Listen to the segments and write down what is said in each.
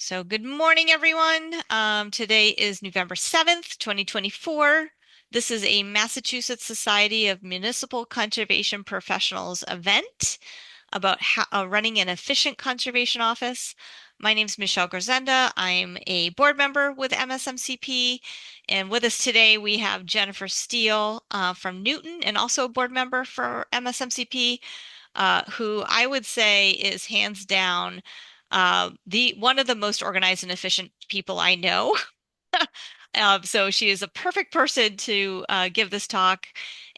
So good morning, everyone. Today is November 7th, 2024. This is a Massachusetts Society of Municipal Conservation Professionals event about running an efficient conservation office. My name is Michelle Grzenda. I'm a board member with MSMCP. And with us today, we have Jennifer Steele from Newton and also a board member for MSMCP, who I would say is hands down the one of the most organized and efficient people I know. So she is a perfect person to give this talk.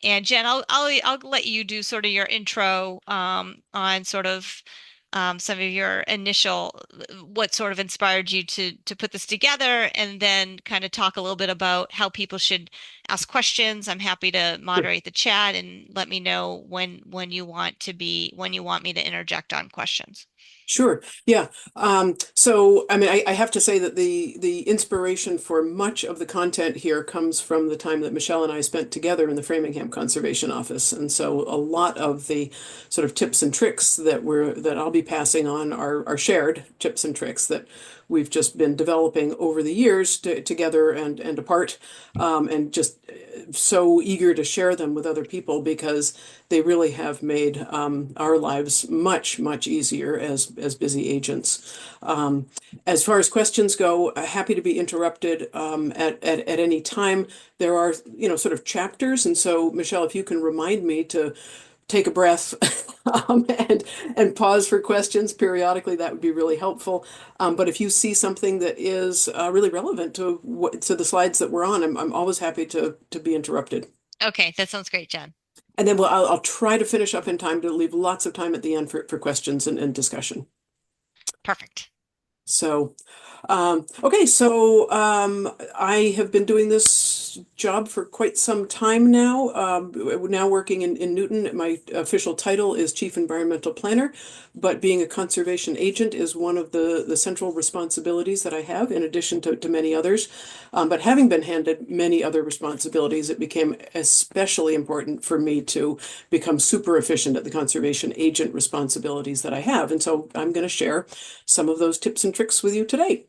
And Jen, I'll let you do sort of your intro on sort of some of your initial what sort of inspired you to put this together, and then kind of talk a little bit about how people should ask questions. I'm happy to Sure. moderate the chat and let me know when you want when you want me to interject on questions. Sure. Yeah. So, I mean, I have to say that the inspiration for much of the content here comes from the time that Michelle and I spent together in the Framingham Conservation Office. And so a lot of the sort of tips and tricks that I'll be passing on are shared tips and tricks that we've just been developing over the years together and apart, and just so eager to share them with other people because they really have made our lives much, much easier as busy agents. As far as questions go, happy to be interrupted at any time. There are, sort of chapters. And so, Michelle, if you can remind me to take a breath and pause for questions periodically, that would be really helpful. But if you see something that is really relevant to the slides that we're on, I'm always happy to be interrupted. Okay, that sounds great, Jen. And then I'll try to finish up in time to leave lots of time at the end for questions and discussion. Perfect. So, okay, so I have been doing this job for quite some time now. Now working in Newton. My official title is Chief Environmental Planner, but being a conservation agent is one of the central responsibilities that I have, in addition to many others. But having been handed many other responsibilities, it became especially important for me to become super efficient at the conservation agent responsibilities that I have. And so I'm going to share some of those tips and tricks with you today.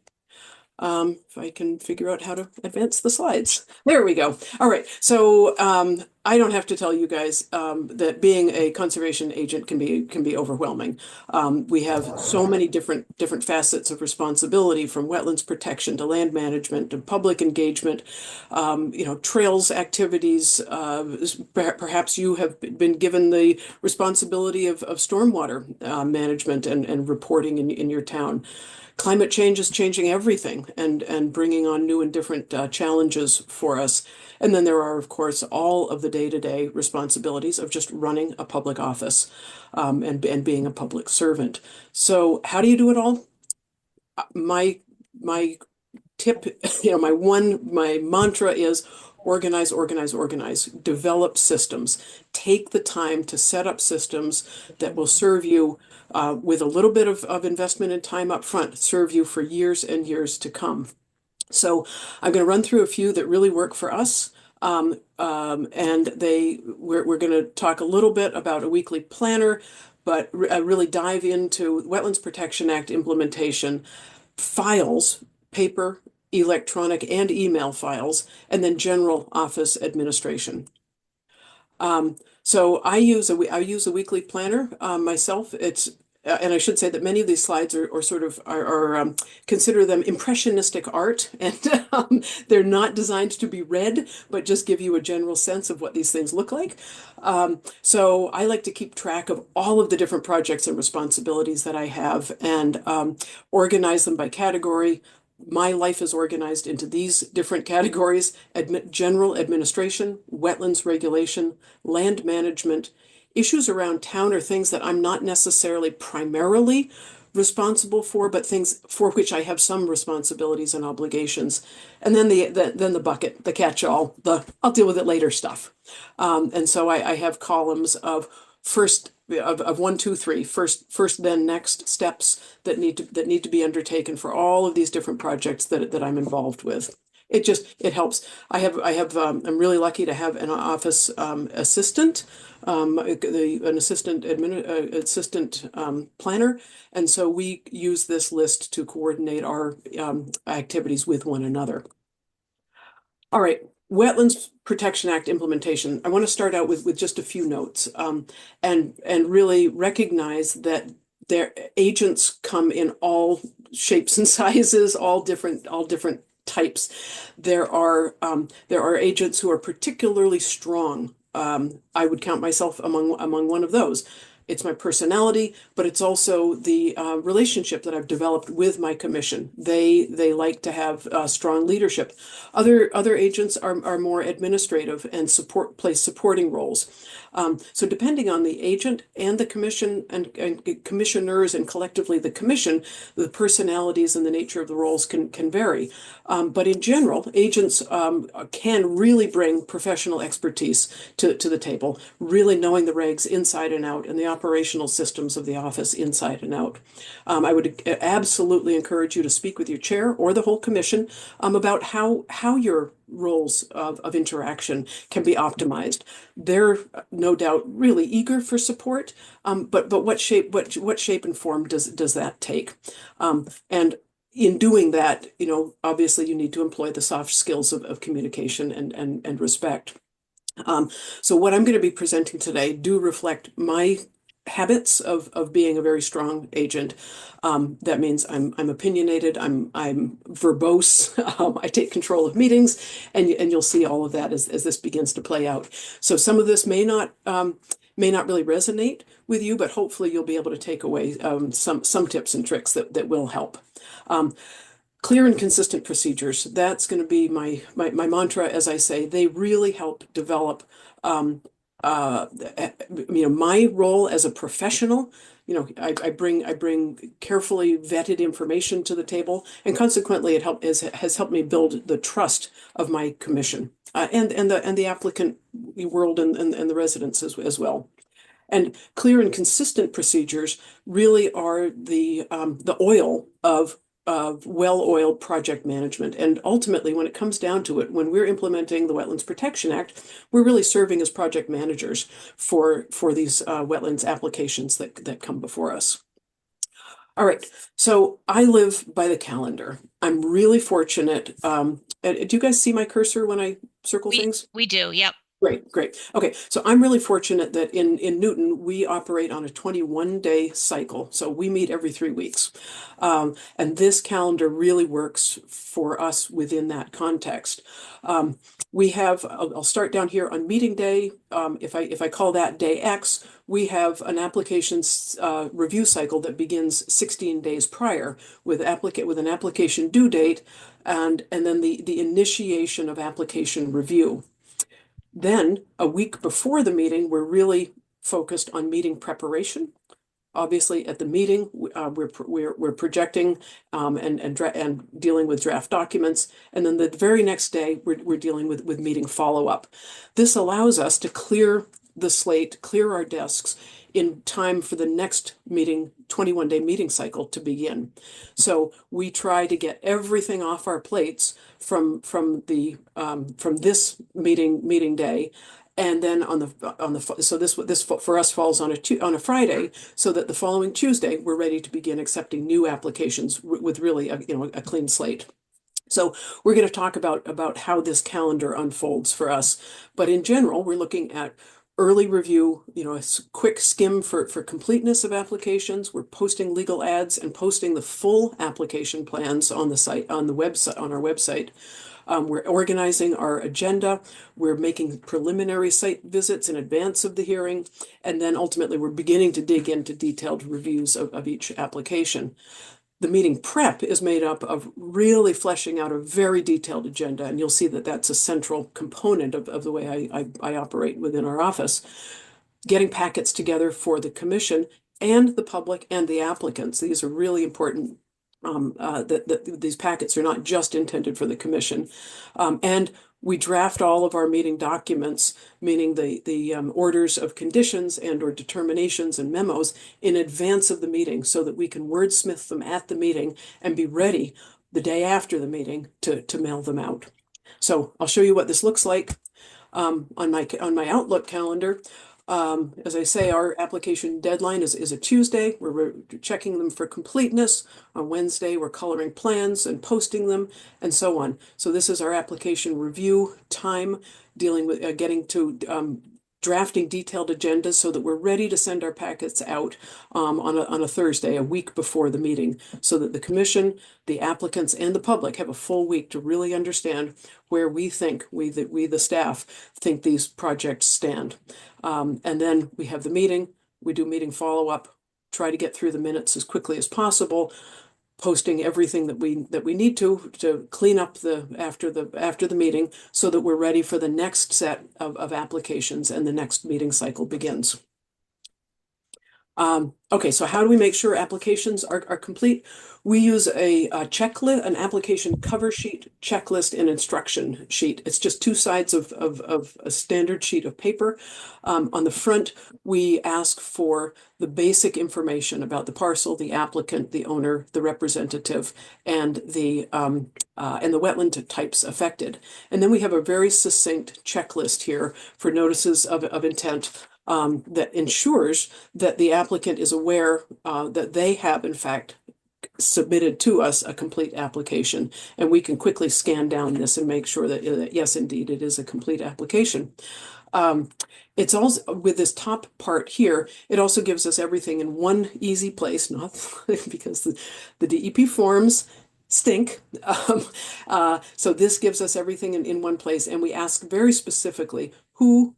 If I can figure out how to advance the slides. There we go. All right. So I don't have to tell you guys that being a conservation agent can be overwhelming. We have so many different facets of responsibility, from wetlands protection to land management to public engagement, trails activities. Perhaps you have been given the responsibility of stormwater management and reporting in your town. Climate change is changing everything and bringing on new and different challenges for us. And then there are, of course, all of the day-to-day responsibilities of just running a public office, and being a public servant. So how do you do it all? My tip, my mantra is organize, organize, organize. Develop systems. Take the time to set up systems that will serve you, with a little bit of investment and time up front, serve you for years and years to come. So I'm going to run through a few that really work for us. And we're going to talk a little bit about a weekly planner, but really dive into Wetlands Protection Act implementation, files, paper, electronic, and email files, and then general office administration. So I use a weekly planner myself. It's And I should say that many of these slides are sort of consider them impressionistic art, and they're not designed to be read, but just give you a general sense of what these things look like. So I like to keep track of all of the different projects and responsibilities that I have, and organize them by category. My life is organized into these different categories: general administration, wetlands regulation, land management. Issues around town are things that I'm not necessarily primarily responsible for, but things for which I have some responsibilities and obligations. And then the bucket, the catch-all, the I'll deal with it later stuff. And so I have columns of first of one, two, three, first, then next steps that need to be undertaken for all of these different projects that I'm involved with. it helps. I'm really lucky to have an office assistant, assistant planner, and so we use this list to coordinate our activities with one another. All right, Wetlands Protection Act implementation. I want to start out with just a few notes, and really recognize that their agents come in all shapes and sizes, all different types. There are agents who are particularly strong. I would count myself among one of those. It's my personality, but it's also the relationship that I've developed with my commission. They like to have strong leadership. Other agents are more administrative and play supporting roles. So depending on the agent and the commission and commissioners and collectively the commission, the personalities and the nature of the roles can vary. But in general, agents can really bring professional expertise to the table, really knowing the regs inside and out and the operational systems of the office inside and out. I would absolutely encourage you to speak with your chair or the whole commission about how your roles of interaction can be optimized. They're no doubt really eager for support, but what shape and form does that take? And in doing that, obviously you need to employ the soft skills of communication and respect. So what I'm going to be presenting today do reflect my habits of being a very strong agent. That means I'm opinionated, I'm verbose, I take control of meetings, and you'll see all of that as this begins to play out. So some of this may not really resonate with you, but hopefully you'll be able to take away some tips and tricks that will help. Clear and consistent procedures. That's going to be my mantra, as I say. They really help develop my role as a professional. I bring carefully vetted information to the table, and consequently it has helped me build the trust of my commission and the applicant world and the residents as well. And clear and consistent procedures really are the oil of well-oiled project management. And ultimately, when it comes down to it, when we're implementing the Wetlands Protection Act, we're really serving as project managers for these wetlands applications that come before us. All right, so I live by the calendar. I'm really fortunate. Do you guys see my cursor when I circle things? We do, yep. Great. Okay, so I'm really fortunate that in Newton, we operate on a 21-day cycle. So we meet every 3 weeks. And this calendar really works for us within that context. I'll start down here on meeting day. If I call that day X, we have an applications review cycle that begins 16 days prior with an application due date and then the initiation of application review. Then, a week before the meeting, we're really focused on meeting preparation. Obviously, at the meeting, we're projecting and dealing with draft documents, and then the very next day, we're dealing with meeting follow-up. This allows us to clear the slate, clear our desks in time for the next meeting, 21-day meeting cycle to begin. So we try to get everything off our plates from this meeting day, and then so this for us falls on a Friday, so that the following Tuesday we're ready to begin accepting new applications with really a clean slate. So we're going to talk about how this calendar unfolds for us, but in general we're looking at early review, a quick skim for completeness of applications. We're posting legal ads and posting the full application plans on the site, on our website. We're organizing our agenda. We're making preliminary site visits in advance of the hearing. And then ultimately, we're beginning to dig into detailed reviews of each application. The meeting prep is made up of really fleshing out a very detailed agenda, and you'll see that that's a central component of the way I operate within our office. Getting packets together for the commission and the public and the applicants. These are really important. These packets are not just intended for the commission. And we draft all of our meeting documents, meaning the orders of conditions and or determinations and memos in advance of the meeting so that we can wordsmith them at the meeting and be ready the day after the meeting to mail them out. So I'll show you what this looks like on my Outlook calendar. As I say, our application deadline is a Tuesday. We're checking them for completeness. On Wednesday, we're coloring plans and posting them, and so on. So this is our application review time, dealing with getting to drafting detailed agendas so that we're ready to send our packets out on a Thursday, a week before the meeting, so that the commission, the applicants, and the public have a full week to really understand where we think, we the staff, think these projects stand. And then we have the meeting, we do meeting follow-up, try to get through the minutes as quickly as possible, posting everything that we need to clean up after the meeting so that we're ready for the next set of applications and the next meeting cycle begins. Okay, so how do we make sure applications are complete? We use a checklist, an application cover sheet, checklist, and instruction sheet. It's just two sides of a standard sheet of paper. On the front, we ask for the basic information about the parcel, the applicant, the owner, the representative, and the wetland types affected. And then we have a very succinct checklist here for notices of intent that ensures that the applicant is aware that they have, in fact, submitted to us a complete application. And we can quickly scan down this and make sure that, yes, indeed, it is a complete application. It's also, with this top part here, it also gives us everything in one easy place, not because the DEP forms stink. So this gives us everything in one place, and we ask very specifically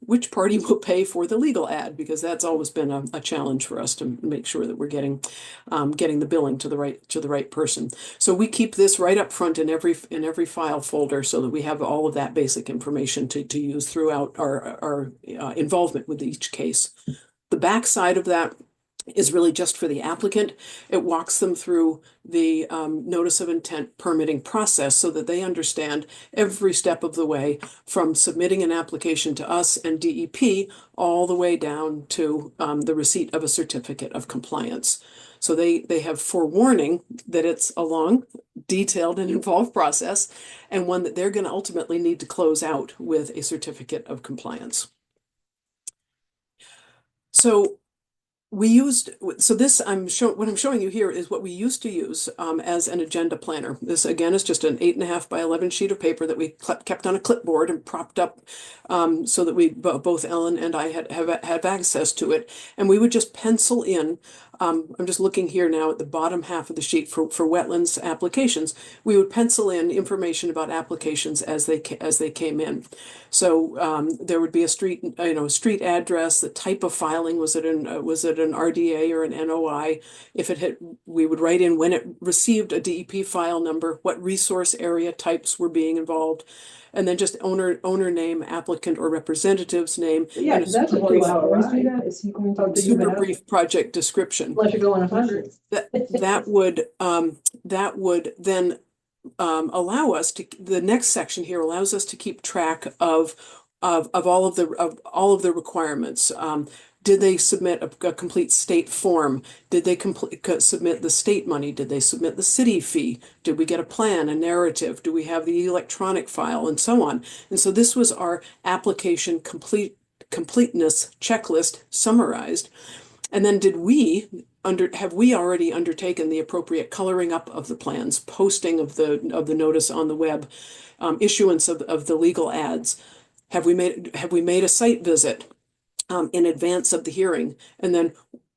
which party will pay for the legal ad, because that's always been a challenge for us to make sure that we're getting the billing to the right person. So we keep this right up front in every file folder so that we have all of that basic information to use throughout our involvement with each case. The back side of that is really just for the applicant. It walks them through the notice of intent permitting process so that they understand every step of the way, from submitting an application to us and DEP all the way down to the receipt of a certificate of compliance. So they have forewarning that it's a long, detailed, and involved process, and one that they're going to ultimately need to close out with a certificate of compliance. So this what I'm showing you here is what we used to use as an agenda planner. This again is just an 8.5 by 11 sheet of paper that we kept on a clipboard and propped up so that both Ellen and I have access to it, and we would just pencil in. I'm just looking here now at the bottom half of the sheet for wetlands applications. We would pencil in information about applications as they came in. So there would be a street address, the type of filing, was it an RDA or an NOI? If it had, we would write in when it received a DEP file number, what resource area types were being involved, and then just owner name, applicant or representative's name. Yeah, and that's a 2 hours. Do that. Is he going to do super that? brief project description. Unless you're going 100. That would then allow us to, the next section here allows us to keep track of all of the requirements. Did they submit a complete state form? Did they submit the state money? Did they submit the city fee? Did we get a plan, a narrative? Do we have the electronic file, and so on? And so this was our application completeness checklist summarized. And then have we already undertaken the appropriate coloring up of the plans, posting of the notice on the web, issuance of the legal ads? Have we made a site visit in advance of the hearing? And then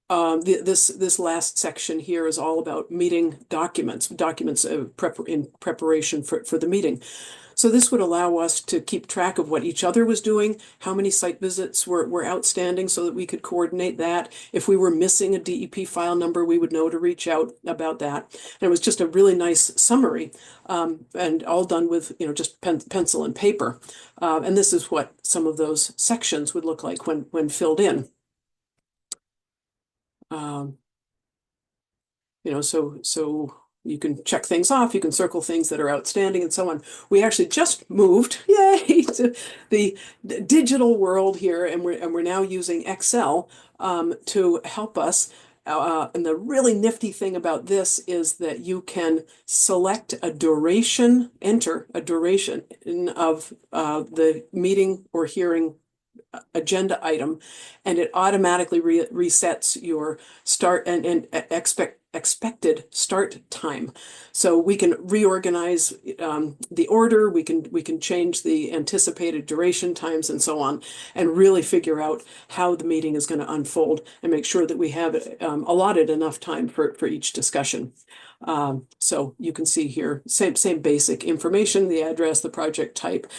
this last section here is all about meeting documents in preparation for the meeting. So this would allow us to keep track of what each other was doing, how many site visits were outstanding so that we could coordinate that. If we were missing a DEP file number, we would know to reach out about that. And it was just a really nice summary, and all done with just pencil and paper. And this is what some of those sections would look like when filled in. So you can check things off, you can circle things that are outstanding, and so on. We actually just moved, yay, to the digital world here, and we're now using Excel to help us And the really nifty thing about this is that you can select a duration, enter a duration of the meeting or hearing agenda item, and it automatically resets your start and expected start time. So we can reorganize the order, we can change the anticipated duration times and so on, and really figure out how the meeting is going to unfold and make sure that we have allotted enough time for each discussion. So you can see here, same basic information, the address, the project type.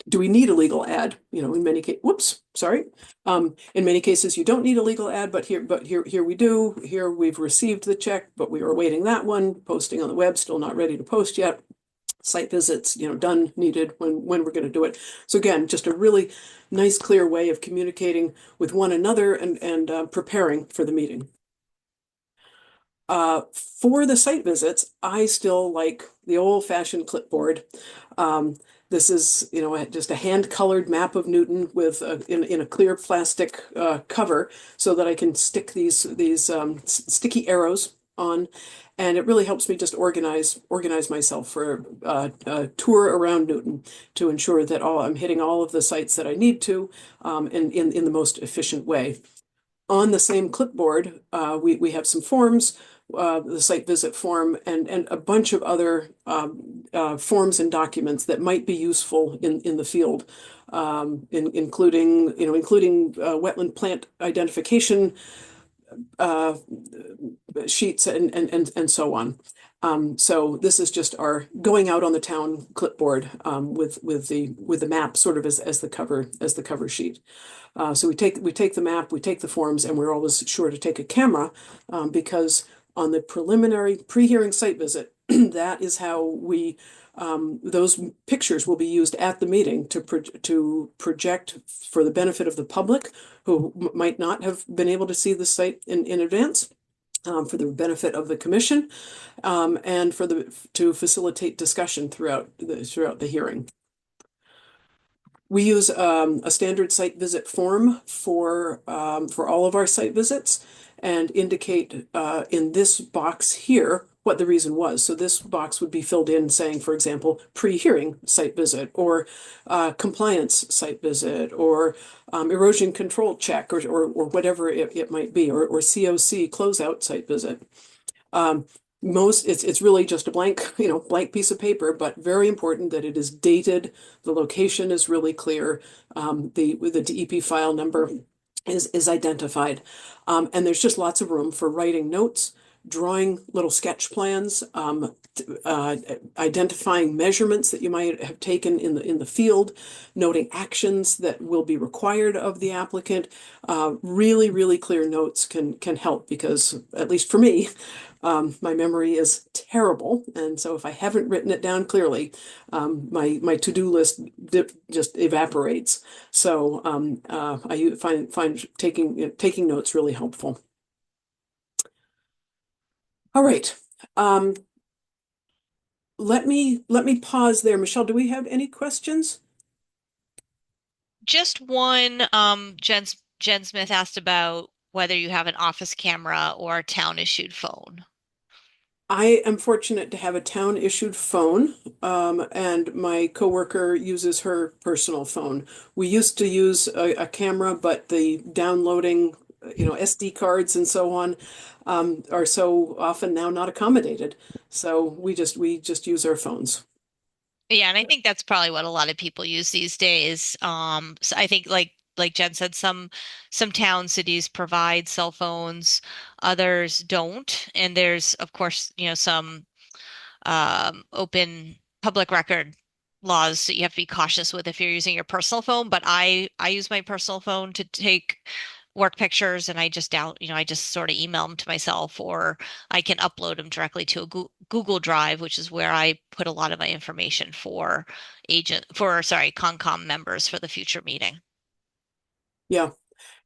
Do we need a legal ad? In many cases, whoops, sorry. In many cases, you don't need a legal ad, but here we do. Here we've received the check, but we are awaiting that one. Posting on the web, still not ready to post yet. Site visits, done, needed, when we're going to do it. So again, just a really nice, clear way of communicating with one another and preparing for the meeting. For the site visits, I still like the old-fashioned clipboard. This is, just a hand-colored map of Newton with in a clear plastic cover, so that I can stick these sticky arrows on, and it really helps me just organize myself for a tour around Newton to ensure that I'm hitting all of the sites that I need to, in the most efficient way. On the same clipboard, we have some forms. The site visit form and a bunch of other forms and documents that might be useful in the field, including wetland plant identification sheets and so on. So this is just our going out on the town clipboard with the map sort of as the cover sheet. So we take the map, we take the forms, and we're always sure to take a camera because on the preliminary pre-hearing site visit, that is how those pictures will be used at the meeting to project for the benefit of the public who might not have been able to see the site in advance, for the benefit of the commission, and to facilitate discussion throughout the hearing. We use a standard site visit form for all of our site visits, and indicate in this box here what the reason was. So this box would be filled in saying, for example, pre-hearing site visit, or compliance site visit, or erosion control check, or whatever it might be, or COC closeout site visit. It's really just a blank piece of paper, but very important that it is dated. The location is really clear. The DEP file number is identified. And there's just lots of room for writing notes, drawing little sketch plans, identifying measurements that you might have taken in the field, noting actions that will be required of the applicant. Really, really clear notes can help, because, at least for me, my memory is terrible, and so if I haven't written it down clearly, my to-do list just evaporates. So I find taking notes really helpful. All right. Let me pause there. Michelle, do we have any questions? Just one, Jen Smith asked about whether you have an office camera or a town issued phone. I am fortunate to have a town issued phone, and my coworker uses her personal phone. We used to use a camera, but the downloading, SD cards and so on, are so often now not accommodated. So we just use our phones. Yeah, and I think that's probably what a lot of people use these days. So I think like Jen said, some town cities provide cell phones, others don't. And there's, of course, some open public record laws that you have to be cautious with if you're using your personal phone. But I use my personal phone to take work pictures, and I just I just sort of email them to myself, or I can upload them directly to a Google Drive, which is where I put a lot of my information for Concom members for the future meeting. Yeah.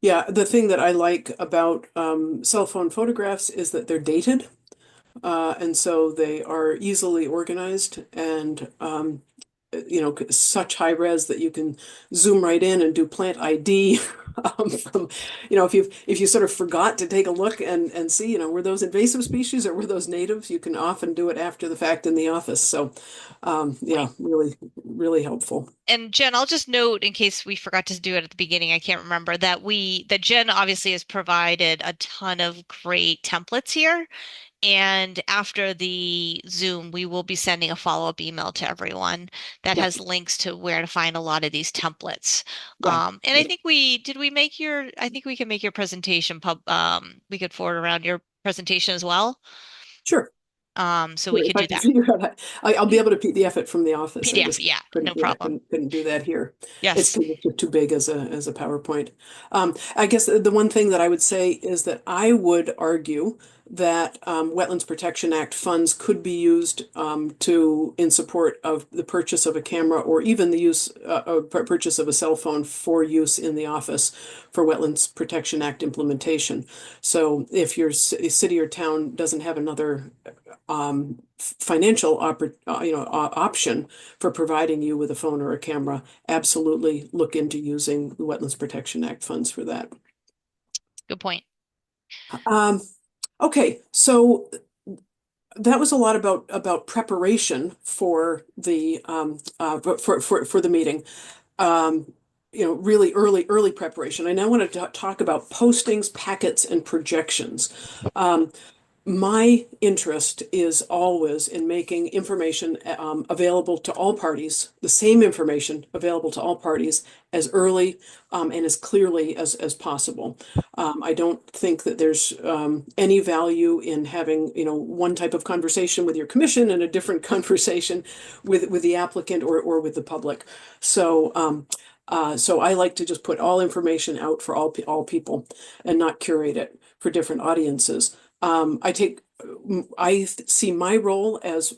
Yeah, the thing that I like about cell phone photographs is that they're dated. And so they are easily organized, and such high res that you can zoom right in and do plant ID. From, if you sort of forgot to take a look and see, were those invasive species or were those natives, you can often do it after the fact in the office. So, yeah, really, really helpful. And Jen, I'll just note in case we forgot to do it at the beginning, I can't remember that Jen obviously has provided a ton of great templates here. And after the Zoom, we will be sending a follow-up email to everyone that Yeah, has links to where to find a lot of these templates. yeah, And I think I think we can make your presentation we could forward around your presentation as well. sure. So we Sure, if could I do can that. figure out, I'll be able to PDF it from the office. I PDF, just yeah, couldn't no do that. problem. Couldn't do that here. It's Yes. too big as a PowerPoint. I guess the one thing that I would say is that I would argue that Wetlands Protection Act funds could be used in support of the purchase of a camera or even the purchase of a cell phone for use in the office for Wetlands Protection Act implementation. So if your city or town doesn't have another financial option for providing you with a phone or a camera, absolutely look into using the Wetlands Protection Act funds for that. Good point. Okay, so that was a lot about preparation for the for the meeting. Really early preparation. I now want to talk about postings, packets, and projections. My interest is always in making information available to all parties, the same information available to all parties as early and as clearly as possible. I don't think that there's any value in having, one type of conversation with your commission and a different conversation with the applicant or with the public. So I like to just put all information out for all people and not curate it for different audiences. I see my role as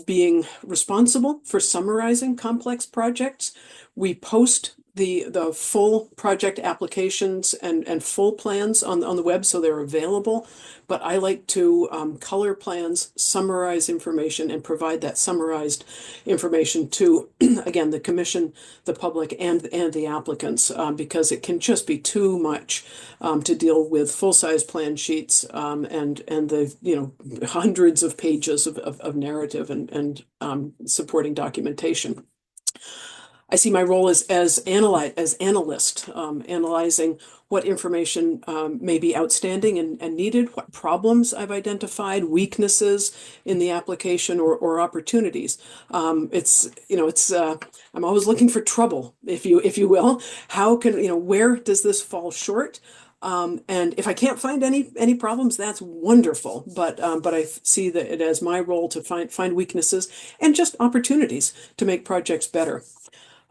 being responsible for summarizing complex projects. We post the full project applications and full plans on the web so they're available. But I like to color plans, summarize information, and provide that summarized information to, again, the commission, the public, and the applicants, because it can just be too much to deal with full-size plan sheets and the hundreds of pages of narrative and supporting documentation. I see my role as analyst, analyzing what information may be outstanding and needed, what problems I've identified, weaknesses in the application or opportunities. I'm always looking for trouble, if you will. Where does this fall short? And if I can't find any problems, that's wonderful. But I see that it as my role to find weaknesses and just opportunities to make projects better.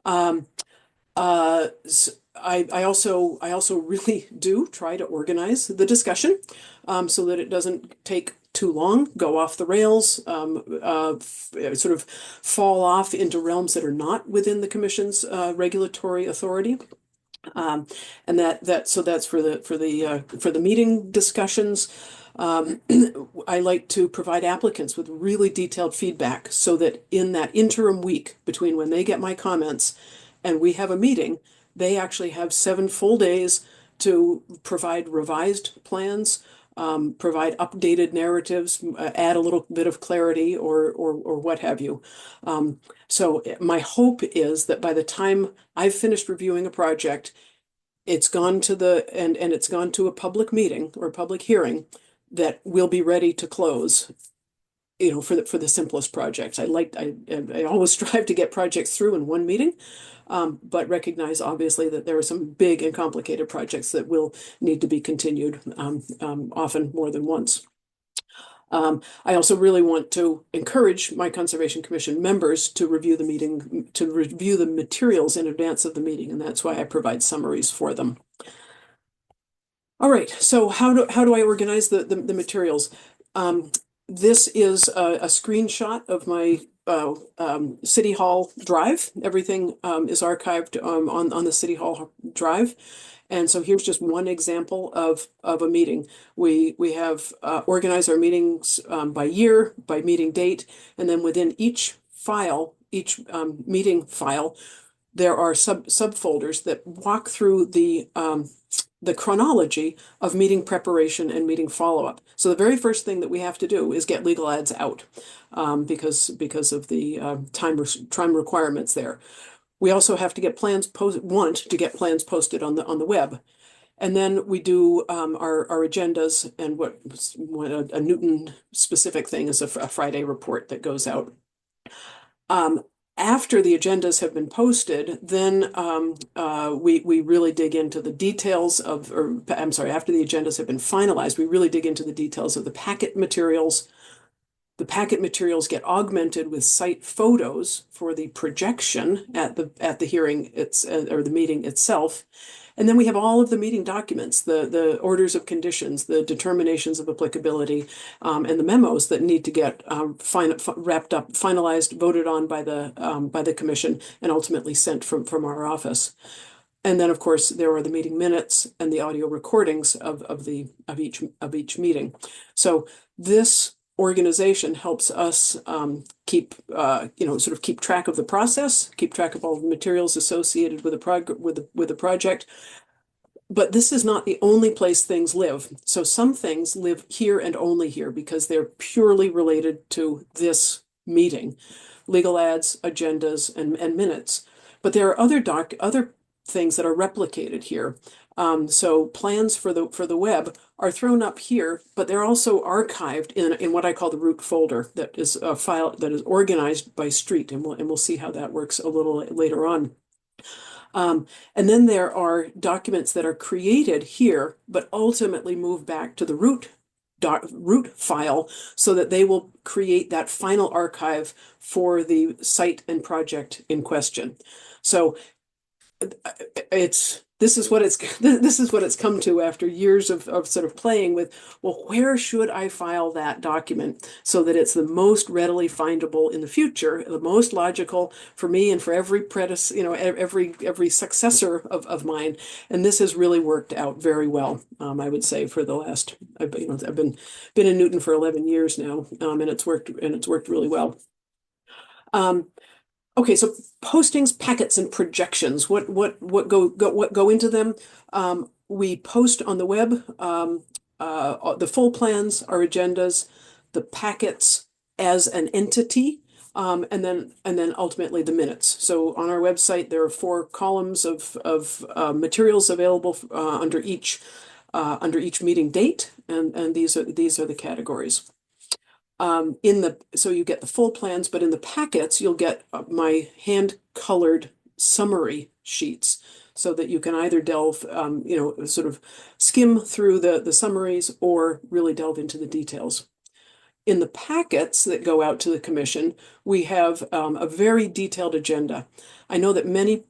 I also really do try to organize the discussion so that it doesn't take too long, go off the rails, sort of fall off into realms that are not within the commission's regulatory authority. And so that's for the meeting discussions. I like to provide applicants with really detailed feedback so that in that interim week between when they get my comments and we have a meeting, they actually have 7 full days to provide revised plans, provide updated narratives, add a little bit of clarity or what have you. So my hope is that by the time I've finished reviewing a project, it's gone to it's gone to a public meeting or a public hearing that will be ready to close, for the simplest projects. I always strive to get projects through in one meeting, but recognize obviously that there are some big and complicated projects that will need to be continued, often more than once. I also really want to encourage my Conservation Commission members to review the materials in advance of the meeting, and that's why I provide summaries for them. All right, so how do I organize the materials? This is a screenshot of my City Hall Drive. Everything is archived on the City Hall Drive. And so here's just one example of a meeting. We have organized our meetings by year, by meeting date, and then within each file, each meeting file, there are subfolders that walk through the chronology of meeting preparation and meeting follow-up. So the very first thing that we have to do is get legal ads out because of the time requirements there. We also have to get plans plans posted on the web. And then we do our agendas, and what a Newton specific thing is a Friday report that goes out. After the agendas have been posted, then we really dig into the details of, after the agendas have been finalized, we really dig into the details of the packet materials. The packet materials get augmented with site photos for the projection at the hearing or the meeting itself. And then we have all of the meeting documents, the orders of conditions, the determinations of applicability, and the memos that need to get wrapped up, finalized, voted on by the commission, and ultimately sent from our office. And then, of course, there are the meeting minutes and the audio recordings of each meeting. So this organization helps us keep track of the process, keep track of all the materials associated with the project. But this is not the only place things live. So some things live here and only here because they're purely related to this meeting, legal ads, agendas, and minutes. But there are other things that are replicated here. So plans for the web are thrown up here, but they're also archived in what I call the root folder. That is a file that is organized by street, and we'll see how that works a little later on. And then there are documents that are created here, but ultimately move back to the root file so that they will create that final archive for the site and project in question. So this is what it's come to after years of sort of playing with, well, where should I file that document so that it's the most readily findable in the future, the most logical for me and for every every successor of mine. And this has really worked out very well, I would say, for the last, I've been in Newton for 11 years now, and it's worked really well. Okay, so postings, packets, and projections. What go into them? We post on the web the full plans, our agendas, the packets as an entity, and then ultimately the minutes. So on our website, there are 4 columns of materials available under each meeting date, and these are the categories. So you get the full plans, but in the packets, you'll get my hand-colored summary sheets so that you can either delve, sort of skim through the summaries or really delve into the details. In the packets that go out to the commission, we have a very detailed agenda. I know that many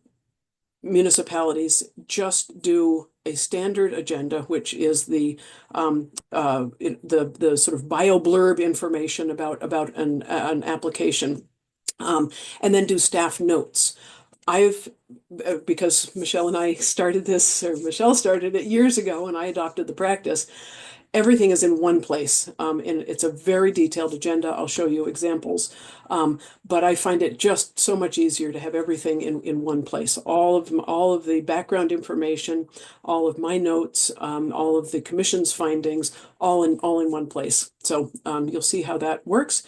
municipalities just do a standard agenda, which is the sort of bio blurb information about an application, and then do staff notes. Because Michelle and I started this, or Michelle started it years ago, and I adopted the practice. Everything is in one place, and it's a very detailed agenda. I'll show you examples, but I find it just so much easier to have everything in one place. All of the background information, all of my notes, all of the commission's findings, all in one place. So you'll see how that works.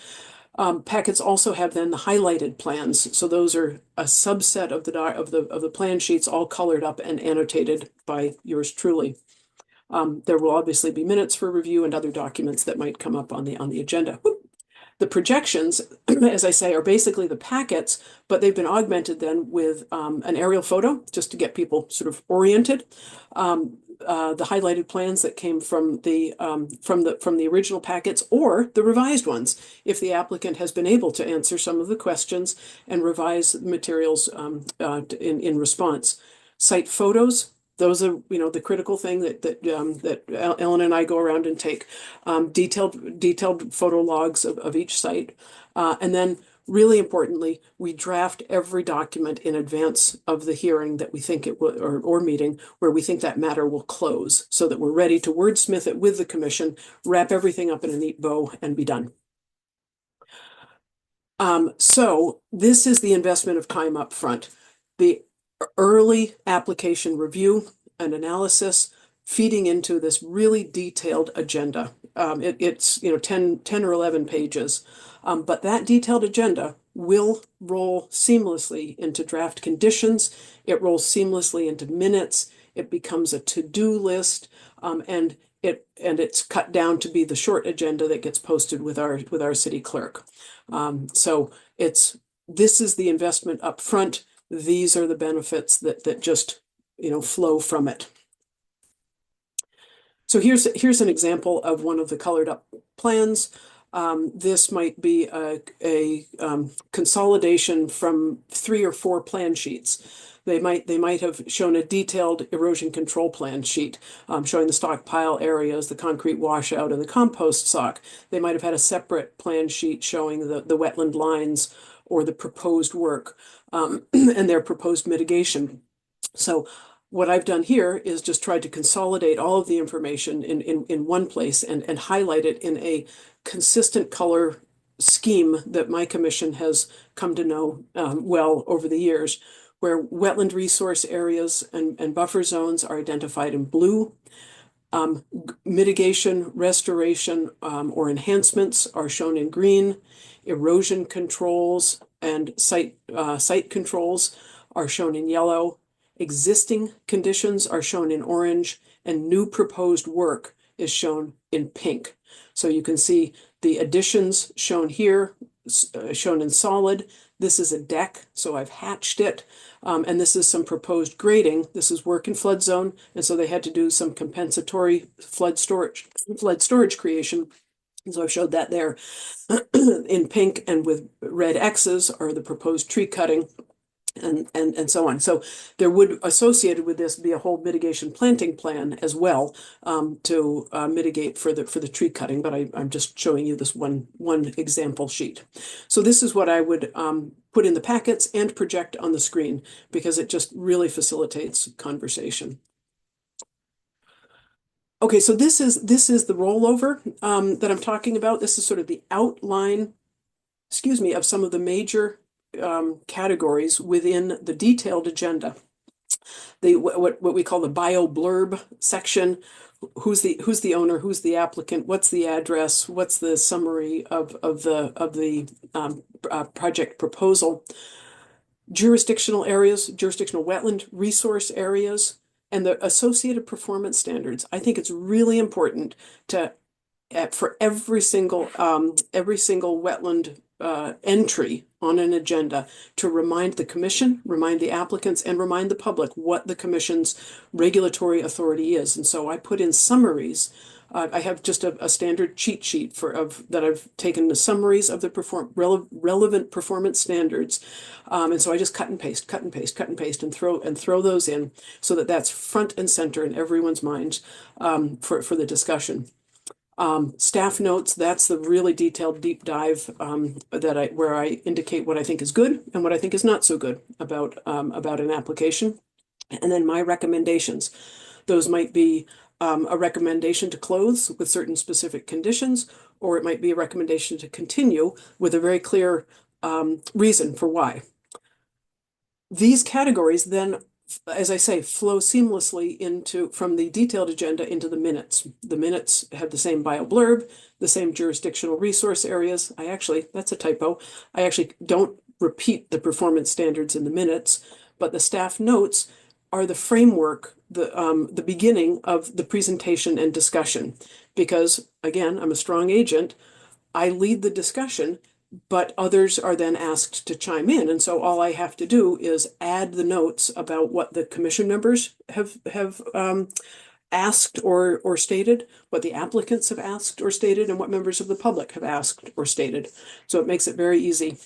Packets also have then the highlighted plans. So those are a subset of the plan sheets, all colored up and annotated by yours truly. There will obviously be minutes for review and other documents that might come up on the agenda. The projections, as I say, are basically the packets, but they've been augmented then with an aerial photo just to get people sort of oriented. The highlighted plans that came from the original packets or the revised ones, if the applicant has been able to answer some of the questions and revise materials in response. Site photos. Those are, the critical thing that Ellen and I go around and take detailed photo logs of each site, and then really importantly, we draft every document in advance of the hearing that we think it will, or meeting where we think that matter will close, so that we're ready to wordsmith it with the commission, wrap everything up in a neat bow, and be done. So this is the investment of time up front. The early application review and analysis feeding into this really detailed agenda. It's 10 or 11 pages. But that detailed agenda will roll seamlessly into draft conditions. It rolls seamlessly into minutes. It becomes a to-do list, and it's cut down to be the short agenda that gets posted with our city clerk. So this is the investment up front. These are the benefits that just flow from it. So here's an example of one of the colored up plans. This might be a consolidation from 3 or 4 plan sheets. They might have shown a detailed erosion control plan sheet, showing the stockpile areas, the concrete washout, and the compost sock. They might have had a separate plan sheet showing the wetland lines or the proposed work, and their proposed mitigation. So what I've done here is just tried to consolidate all of the information in one place and highlight it in a consistent color scheme that my commission has come to know well over the years, where wetland resource areas and buffer zones are identified in blue. Mitigation, restoration, or enhancements are shown in green. Erosion controls and site controls are shown in yellow. Existing conditions are shown in orange, and new proposed work is shown in pink. So you can see the additions shown here, shown in solid. This is a deck, so I've hatched it. And this is some proposed grading. This is work in flood zone, and so they had to do some compensatory flood storage creation. And so I've showed that there. In pink and with red X's are the proposed tree cutting, and so on. So there would, associated with this, be a whole mitigation planting plan as well, to mitigate for the tree cutting. But I'm just showing you this one example sheet. So this is what I would put in the packets and project on the screen, because it just really facilitates conversation. Okay, so this is the rollover that I'm talking about. This is sort of the outline, of some of the major categories within the detailed agenda. What we call the bio blurb section. Who's the owner? Who's the applicant? What's the address? What's the summary of the project proposal? Jurisdictional areas, jurisdictional wetland resource areas, and the associated performance standards. I think it's really important for every single wetland entry on an agenda to remind the commission, remind the applicants, and remind the public what the commission's regulatory authority is. And so I put in summaries. I have just a standard cheat sheet that I've taken the summaries of the relevant performance standards, and so I just cut and paste, and throw those in, so that that's front and center in everyone's minds for the discussion. Staff notes, that's the really detailed deep dive where I indicate what I think is good and what I think is not so good about an application. And then my recommendations. Those might be a recommendation to close with certain specific conditions, or it might be a recommendation to continue with a very clear reason for why. These categories then, as I say, flow seamlessly from the detailed agenda into the minutes. The minutes have the same bio blurb, the same jurisdictional resource areas. That's a typo. I actually don't repeat the performance standards in the minutes, but the staff notes are the framework, the beginning of the presentation and discussion. Because again, I'm a strong agent. I lead the discussion, but others are then asked to chime in. And so all I have to do is add the notes about what the commission members have asked or stated, what the applicants have asked or stated, and what members of the public have asked or stated. So it makes it very easy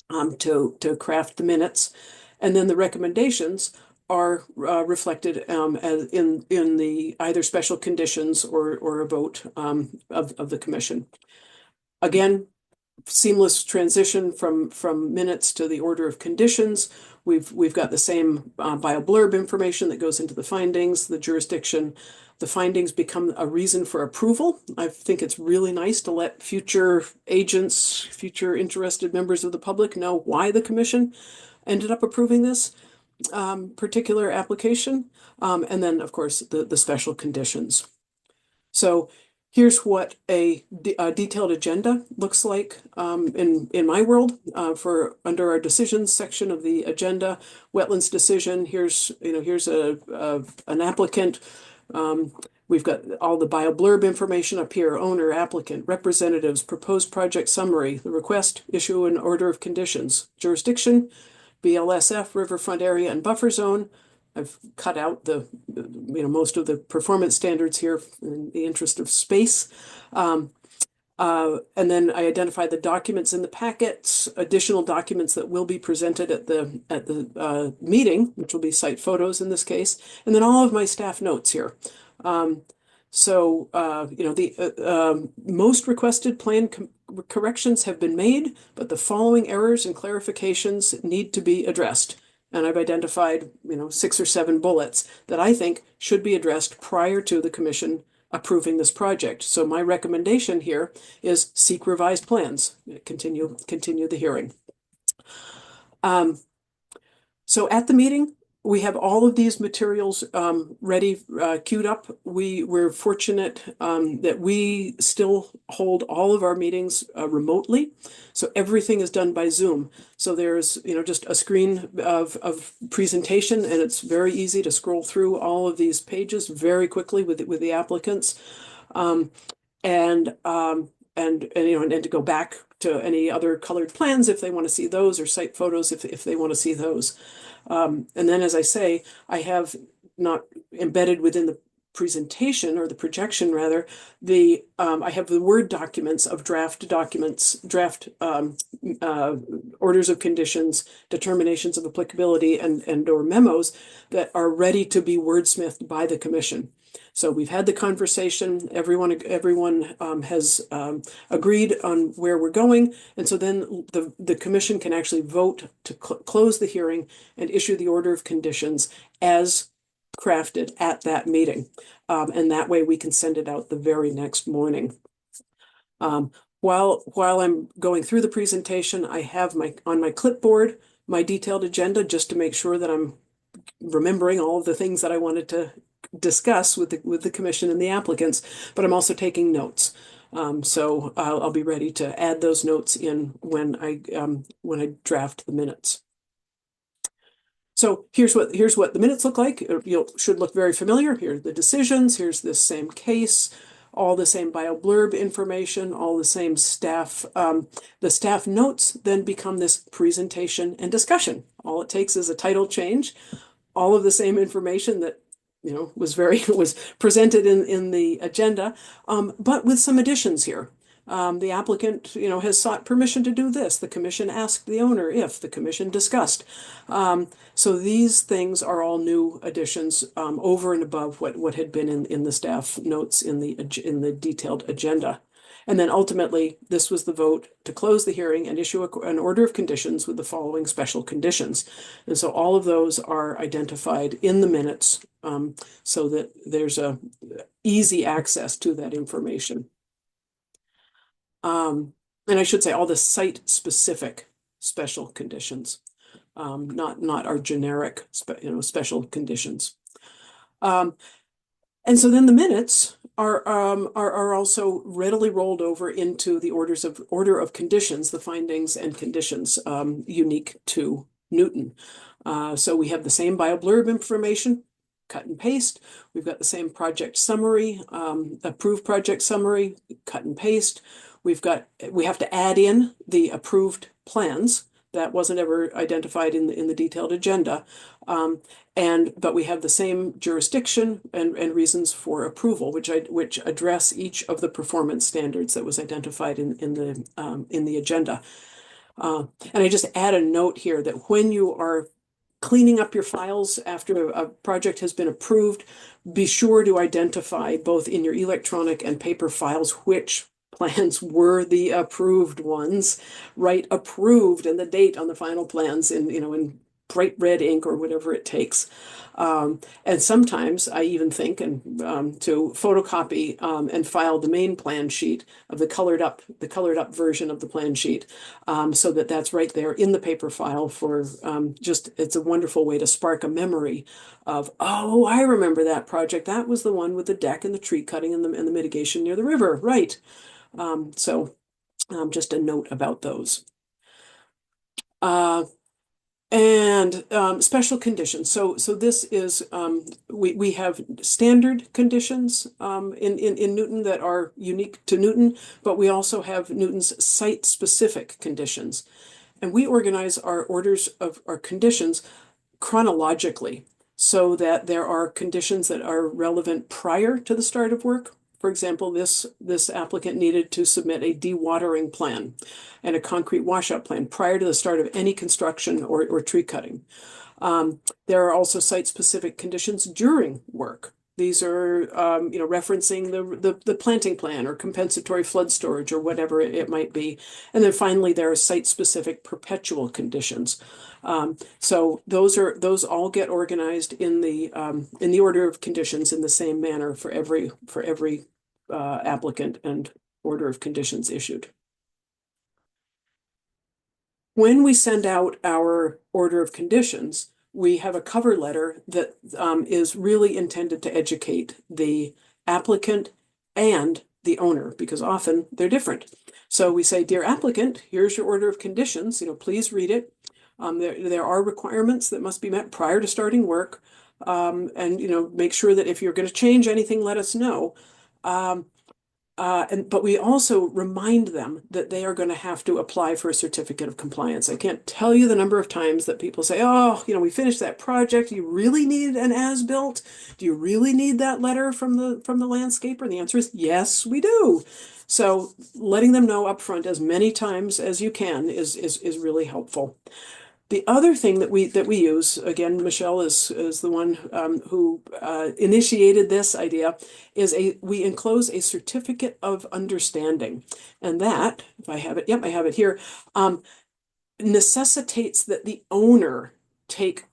to craft the minutes. And then the recommendations are reflected as in the either special conditions or a vote of the commission. Again, seamless transition from minutes to the order of conditions, We've got the same bio-blurb information that goes into the findings, the jurisdiction. The findings become a reason for approval. I think it's really nice to let future agents, future interested members of the public know why the commission ended up approving this particular application. And then, of course, the special conditions. So here's what a detailed agenda looks like in my world for under our decisions section of the agenda. Wetlands decision. Here's an applicant. We've got all the bio-blurb information up here: owner, applicant, representatives, proposed project summary, the request, issue an order of conditions, jurisdiction, BLSF, riverfront area and buffer zone. I've cut out the most of the performance standards here in the interest of space. And then I identify the documents in the packets, additional documents that will be presented at the meeting, which will be site photos in this case, and then all of my staff notes here. The most requested plan corrections have been made, but the following errors and clarifications need to be addressed. And I've identified, 6 or 7 bullets that I think should be addressed prior to the commission approving this project. So my recommendation here is seek revised plans. Continue the hearing. So at the meeting, we have all of these materials ready, queued up. We're fortunate that we still hold all of our meetings remotely. So everything is done by Zoom. So there's, just a screen of presentation, and it's very easy to scroll through all of these pages very quickly with the applicants. And to go back to any other colored plans if they want to see those, or site photos if they want to see those. And then, as I say, I have not embedded within the presentation, or the projection rather, I have the Word documents of draft documents, orders of conditions, determinations of applicability, and or memos that are ready to be wordsmithed by the commission. So we've had the conversation, everyone has agreed on where we're going. And so then the commission can actually vote to close the hearing and issue the order of conditions as crafted at that meeting. And that way we can send it out the very next morning. While I'm going through the presentation, I have on my clipboard my detailed agenda, just to make sure that I'm remembering all of the things that I wanted to discuss with the commission and the applicants, but I'm also taking notes. So I'll be ready to add those notes in when I draft the minutes. So here's what the minutes look like. Should look very familiar. Here are the decisions. Here's this same case, all the same bio-blurb information, all the same staff. The staff notes then become this presentation and discussion. All it takes is a title change, all of the same information that was presented in the agenda, but with some additions here. The applicant, has sought permission to do this. The commission asked the owner if. The commission discussed. So these things are all new additions over and above what had been in the staff notes in the detailed agenda. And then ultimately, this was the vote to close the hearing and issue an order of conditions with the following special conditions. And so all of those are identified in the minutes so that there's a easy access to that information. And I should say all the site-specific special conditions, not our generic special conditions. And so then the minutes are also readily rolled over into the order of conditions, the findings and conditions unique to Newton. So we have the same bio-blurb information, cut and paste. We've got the same project summary, approved project summary, cut and paste. We have to add in the approved plans. That wasn't ever identified in the detailed agenda. But we have the same jurisdiction and reasons for approval, which address each of the performance standards that was identified in the agenda. And I just add a note here that when you are cleaning up your files after a project has been approved, be sure to identify both in your electronic and paper files which plans were the approved ones, write approved and the date on the final plans in bright red ink or whatever it takes. And sometimes I even think to photocopy and file the main plan sheet of the colored up version of the plan sheet, so that that's right there in the paper file for it's a wonderful way to spark a memory of, oh, I remember that project. That was the one with the deck and the tree cutting and the mitigation near the river, right? Just a note about those. And special conditions. So this is we have standard conditions in Newton that are unique to Newton, but we also have Newton's site-specific conditions. And we organize our orders of our conditions chronologically so that there are conditions that are relevant prior to the start of work. For example, this applicant needed to submit a dewatering plan and a concrete washout plan prior to the start of any construction or tree cutting. There are also site-specific conditions during work. These are, referencing the planting plan or compensatory flood storage or whatever it might be. And then finally, there are site-specific perpetual conditions. So those all get organized in the order of conditions in the same manner for every applicant and order of conditions issued. When we send out our order of conditions, we have a cover letter that is really intended to educate the applicant and the owner, because often they're different. So we say, dear applicant, here's your order of conditions, please read it. There are requirements that must be met prior to starting work. And make sure that if you're going to change anything, let us know. But we also remind them that they are going to have to apply for a certificate of compliance. I can't tell you the number of times that people say, oh, we finished that project. Do you really need an as-built? Do you really need that letter from the landscaper? And the answer is yes, we do. So letting them know upfront as many times as you can is really helpful. The other thing that we use, again, Michelle is the one who initiated this idea, is we enclose a certificate of understanding. And that, if I have it, yep, I have it here, necessitates that the owner take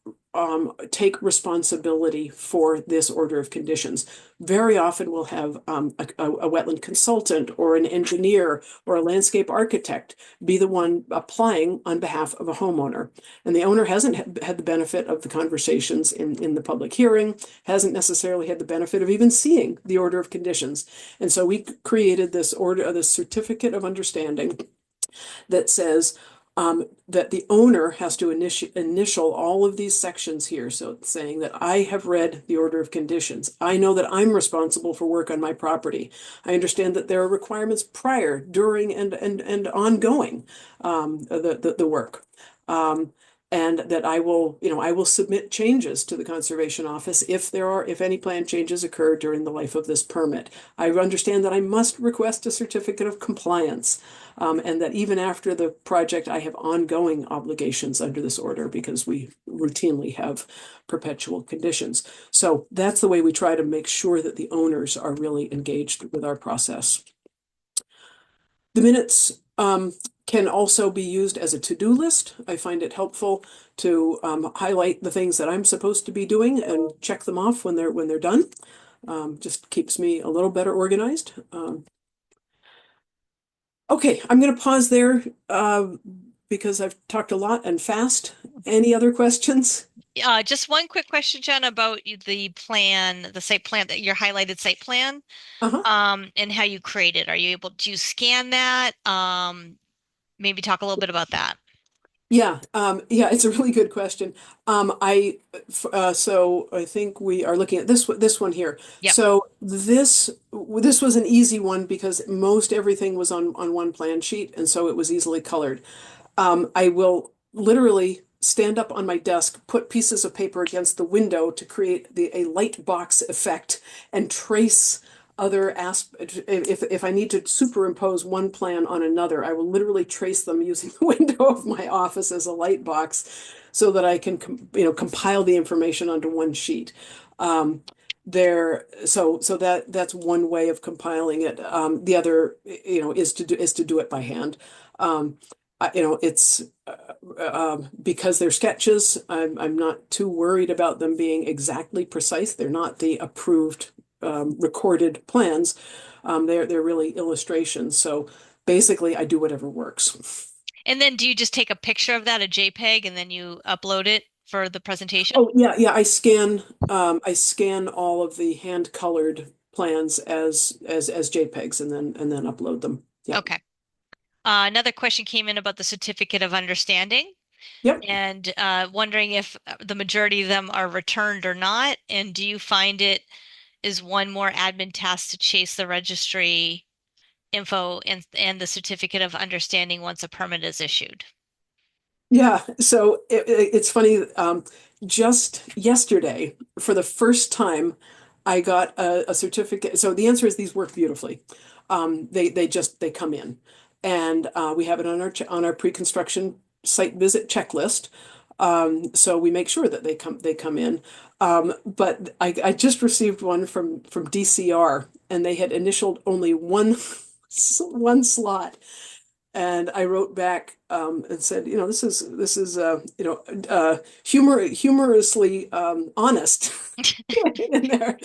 responsibility for this order of conditions. Very often we'll have a wetland consultant or an engineer or a landscape architect be the one applying on behalf of a homeowner. And the owner hasn't had the benefit of the conversations in the public hearing, hasn't necessarily had the benefit of even seeing the order of conditions. And so we created this certificate of understanding that says, that the owner has to initial all of these sections here. So it's saying that I have read the order of conditions. I know that I'm responsible for work on my property. I understand that there are requirements prior, during, and ongoing the work. And that I will submit changes to the Conservation Office if any plan changes occur during the life of this permit. I understand that I must request a certificate of compliance, and that even after the project, I have ongoing obligations under this order because we routinely have perpetual conditions. So that's the way we try to make sure that the owners are really engaged with our process. The minutes can also be used as a to-do list. I find it helpful to highlight the things that I'm supposed to be doing and check them off when they're done. Just keeps me a little better organized. Okay, I'm going to pause there because I've talked a lot and fast. Any other questions? Just one quick question, Jen, about the site plan, that your highlighted site plan, and how you create it. Are you able to scan that? Maybe talk a little bit about that. Yeah, it's a really good question. So I think we are looking at this one here. Yep. So this was an easy one because most everything was on one plan sheet, and so it was easily colored. I will literally stand up on my desk, put pieces of paper against the window to create a light box effect and trace other aspects. If I need to superimpose one plan on another, I will literally trace them using the window of my office as a light box so that I can compile the information onto one sheet. So that's one way of compiling it. The other is to do it by hand. It's because they're sketches, I'm not too worried about them being exactly precise. They're not the approved recorded plans. They're really illustrations. So basically, I do whatever works. And then do you just take a picture of that, a JPEG, and then you upload it for the presentation? Oh yeah, yeah. I scan all of the hand colored plans as JPEGs and then upload them. Yeah. Okay. Another question came in about the certificate of understanding Yep. and wondering if the majority of them are returned or not. And do you find it is one more admin task to chase the registry info and the certificate of understanding once a permit is issued? Yeah, so it's funny. Just yesterday, for the first time, I got a certificate. So the answer is these work beautifully. They come in, and we have it on our pre-construction site visit checklist. So we make sure that they come in. But I just received one from DCR, and they had initialed only one one slot. And I wrote back and said, this is humorously honest in their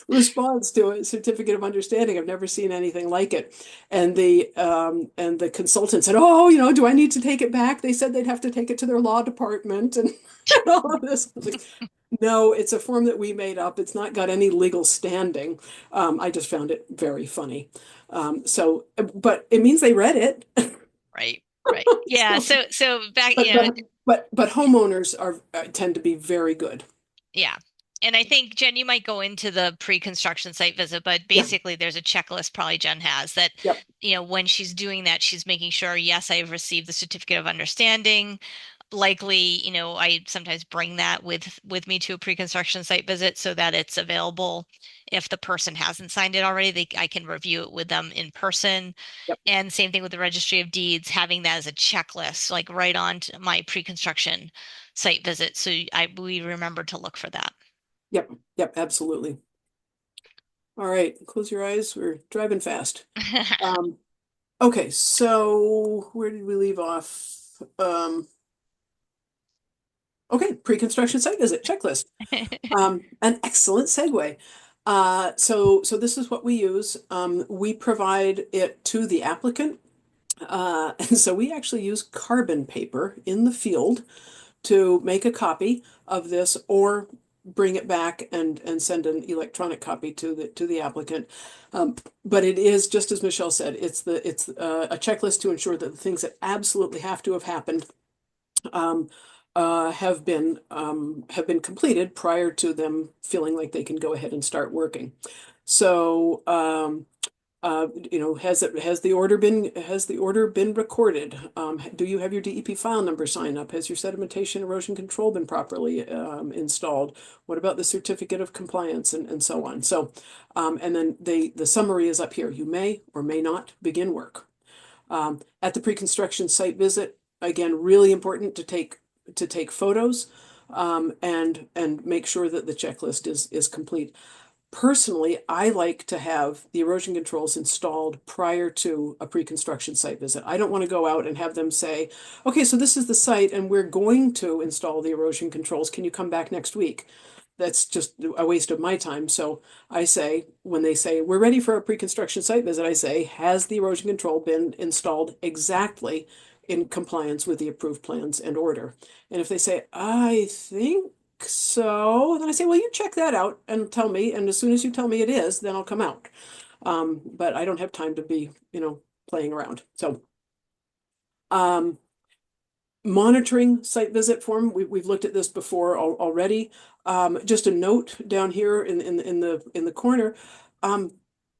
response to a certificate of understanding. I've never seen anything like it. And the consultant said, "Oh, do I need to take it back? They said they'd have to take it to their law department and all of this." I was like, no, it's a form that we made up. It's not got any legal standing. I just found it very funny. But it means they read it. Right, right. Yeah, So, so back, but homeowners tend to be very good. yeah. And I think Jen, you might go into the pre-construction site visit, but Yeah, basically there's a checklist probably Jen has that, yep, when she's doing that, she's making sure, yes, I have received the certificate of understanding. Likely, I sometimes bring that with me to a pre-construction site visit so that it's available. If the person hasn't signed it already, I can review it with them in person. yep, And same thing with the Registry of Deeds, having that as a checklist, like right on to my pre-construction site visit. So we remember to look for that. yep, yep, absolutely. All right, close your eyes. We're driving fast. Okay, so where did we leave off? Okay, pre-construction site visit checklist. An excellent segue. So this is what we use. We provide it to the applicant. And so we actually use carbon paper in the field to make a copy of this or bring it back and send an electronic copy to the applicant. But it is, just as Michelle said, it's a checklist to ensure that the things that absolutely have to have happened um, have been completed prior to them feeling like they can go ahead and start working. So has the order been recorded? Do you have your DEP file number signed up? Has your sedimentation erosion control been properly installed? What about the certificate of compliance and so on? So and then the summary is up here. You may or may not begin work. At the pre-construction site visit, again, really important to take photos and make sure that the checklist is complete. Personally, I like to have the erosion controls installed prior to a pre-construction site visit. I don't want to go out and have them say, okay, so this is the site and we're going to install the erosion controls. Can you come back next week? That's just a waste of my time. So I say, when they say, we're ready for a pre-construction site visit, I say, has the erosion control been installed exactly in compliance with the approved plans and order? And if they say, I think so, then I say, well, you check that out and tell me. And as soon as you tell me it is, then I'll come out. But I don't have time to be, playing around. So, monitoring site visit form. We've looked at this before already. Just a note down here in the corner.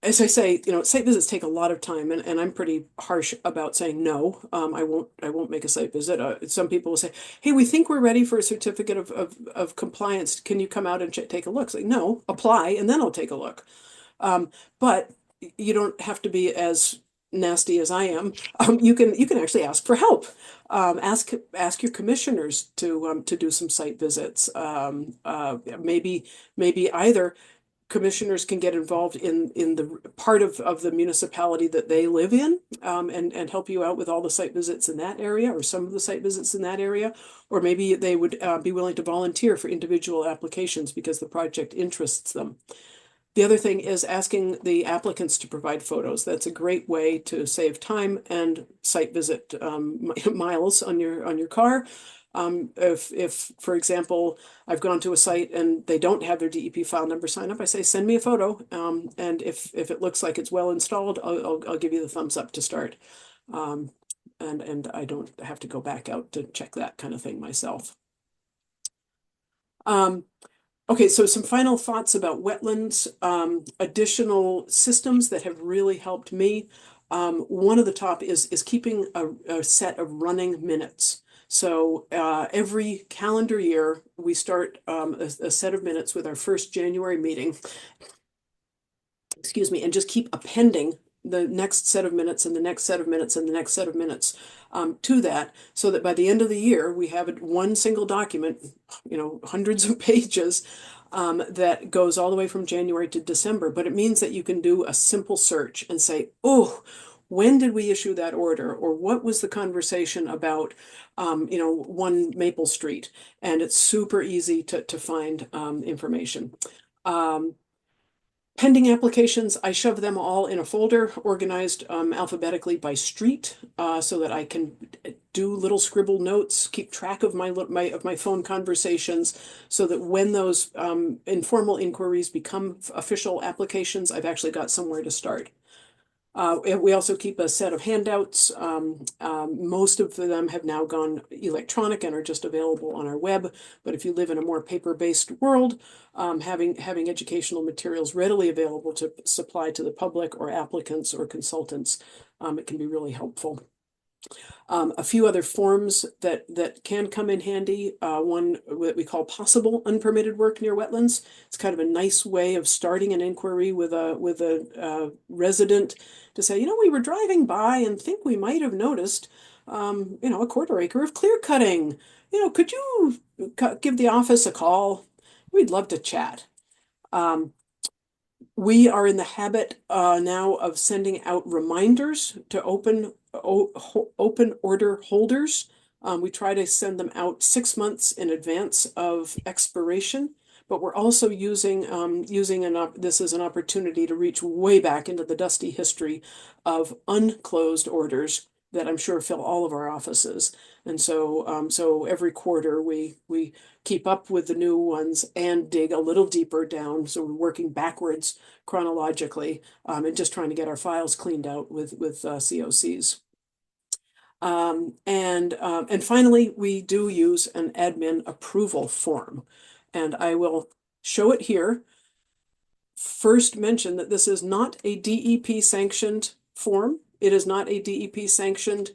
As I say, site visits take a lot of time, and I'm pretty harsh about saying no. I won't make a site visit. Some people will say, "Hey, we think we're ready for a certificate of compliance. Can you come out and take a look?" It's like, no, apply, and then I'll take a look. But you don't have to be as nasty as I am. You can actually ask for help. Ask your commissioners to do some site visits. Maybe either commissioners can get involved in the part of the municipality that they live in, and help you out with all the site visits in that area, or some of the site visits in that area. Or maybe they would be willing to volunteer for individual applications because the project interests them. The other thing is asking the applicants to provide photos. That's a great way to save time and site visit miles on your car. If, for example, I've gone to a site and they don't have their DEP file number sign up, I say, send me a photo. And if it looks like it's well installed, I'll give you the thumbs up to start. And I don't have to go back out to check that kind of thing myself. Okay, so some final thoughts about wetlands, additional systems that have really helped me. One of the top is keeping a set of running minutes. So every calendar year, we start a set of minutes with our first January meeting, excuse me, and just keep appending the next set of minutes and the next set of minutes and the next set of minutes to that, so that by the end of the year, we have one single document, hundreds of pages, that goes all the way from January to December. But it means that you can do a simple search and say, oh, when did we issue that order? Or what was the conversation about, 1 Maple Street? And it's super easy to find information. Pending applications, I shove them all in a folder organized alphabetically by street, so that I can do little scribble notes, keep track of my phone conversations, so that when those informal inquiries become official applications, I've actually got somewhere to start. We also keep a set of handouts. Most of them have now gone electronic and are just available on our web. But if you live in a more paper-based world, having educational materials readily available to supply to the public or applicants or consultants, it can be really helpful. A few other forms that can come in handy. One that we call possible unpermitted work near wetlands. It's kind of a nice way of starting an inquiry with a resident to say, we were driving by and think we might have noticed, a 1/4 acre of clear cutting. Could you give the office a call? We'd love to chat. We are in the habit now of sending out reminders to open order holders. We try to send them out 6 months in advance of expiration, but we're also using this as an opportunity to reach way back into the dusty history of unclosed orders that I'm sure fill all of our offices. And so every quarter we keep up with the new ones and dig a little deeper down. So we're working backwards chronologically, and just trying to get our files cleaned out with COCs. And finally, we do use an admin approval form, and I will show it here. First mention that this is not a DEP sanctioned form. It is not a DEP sanctioned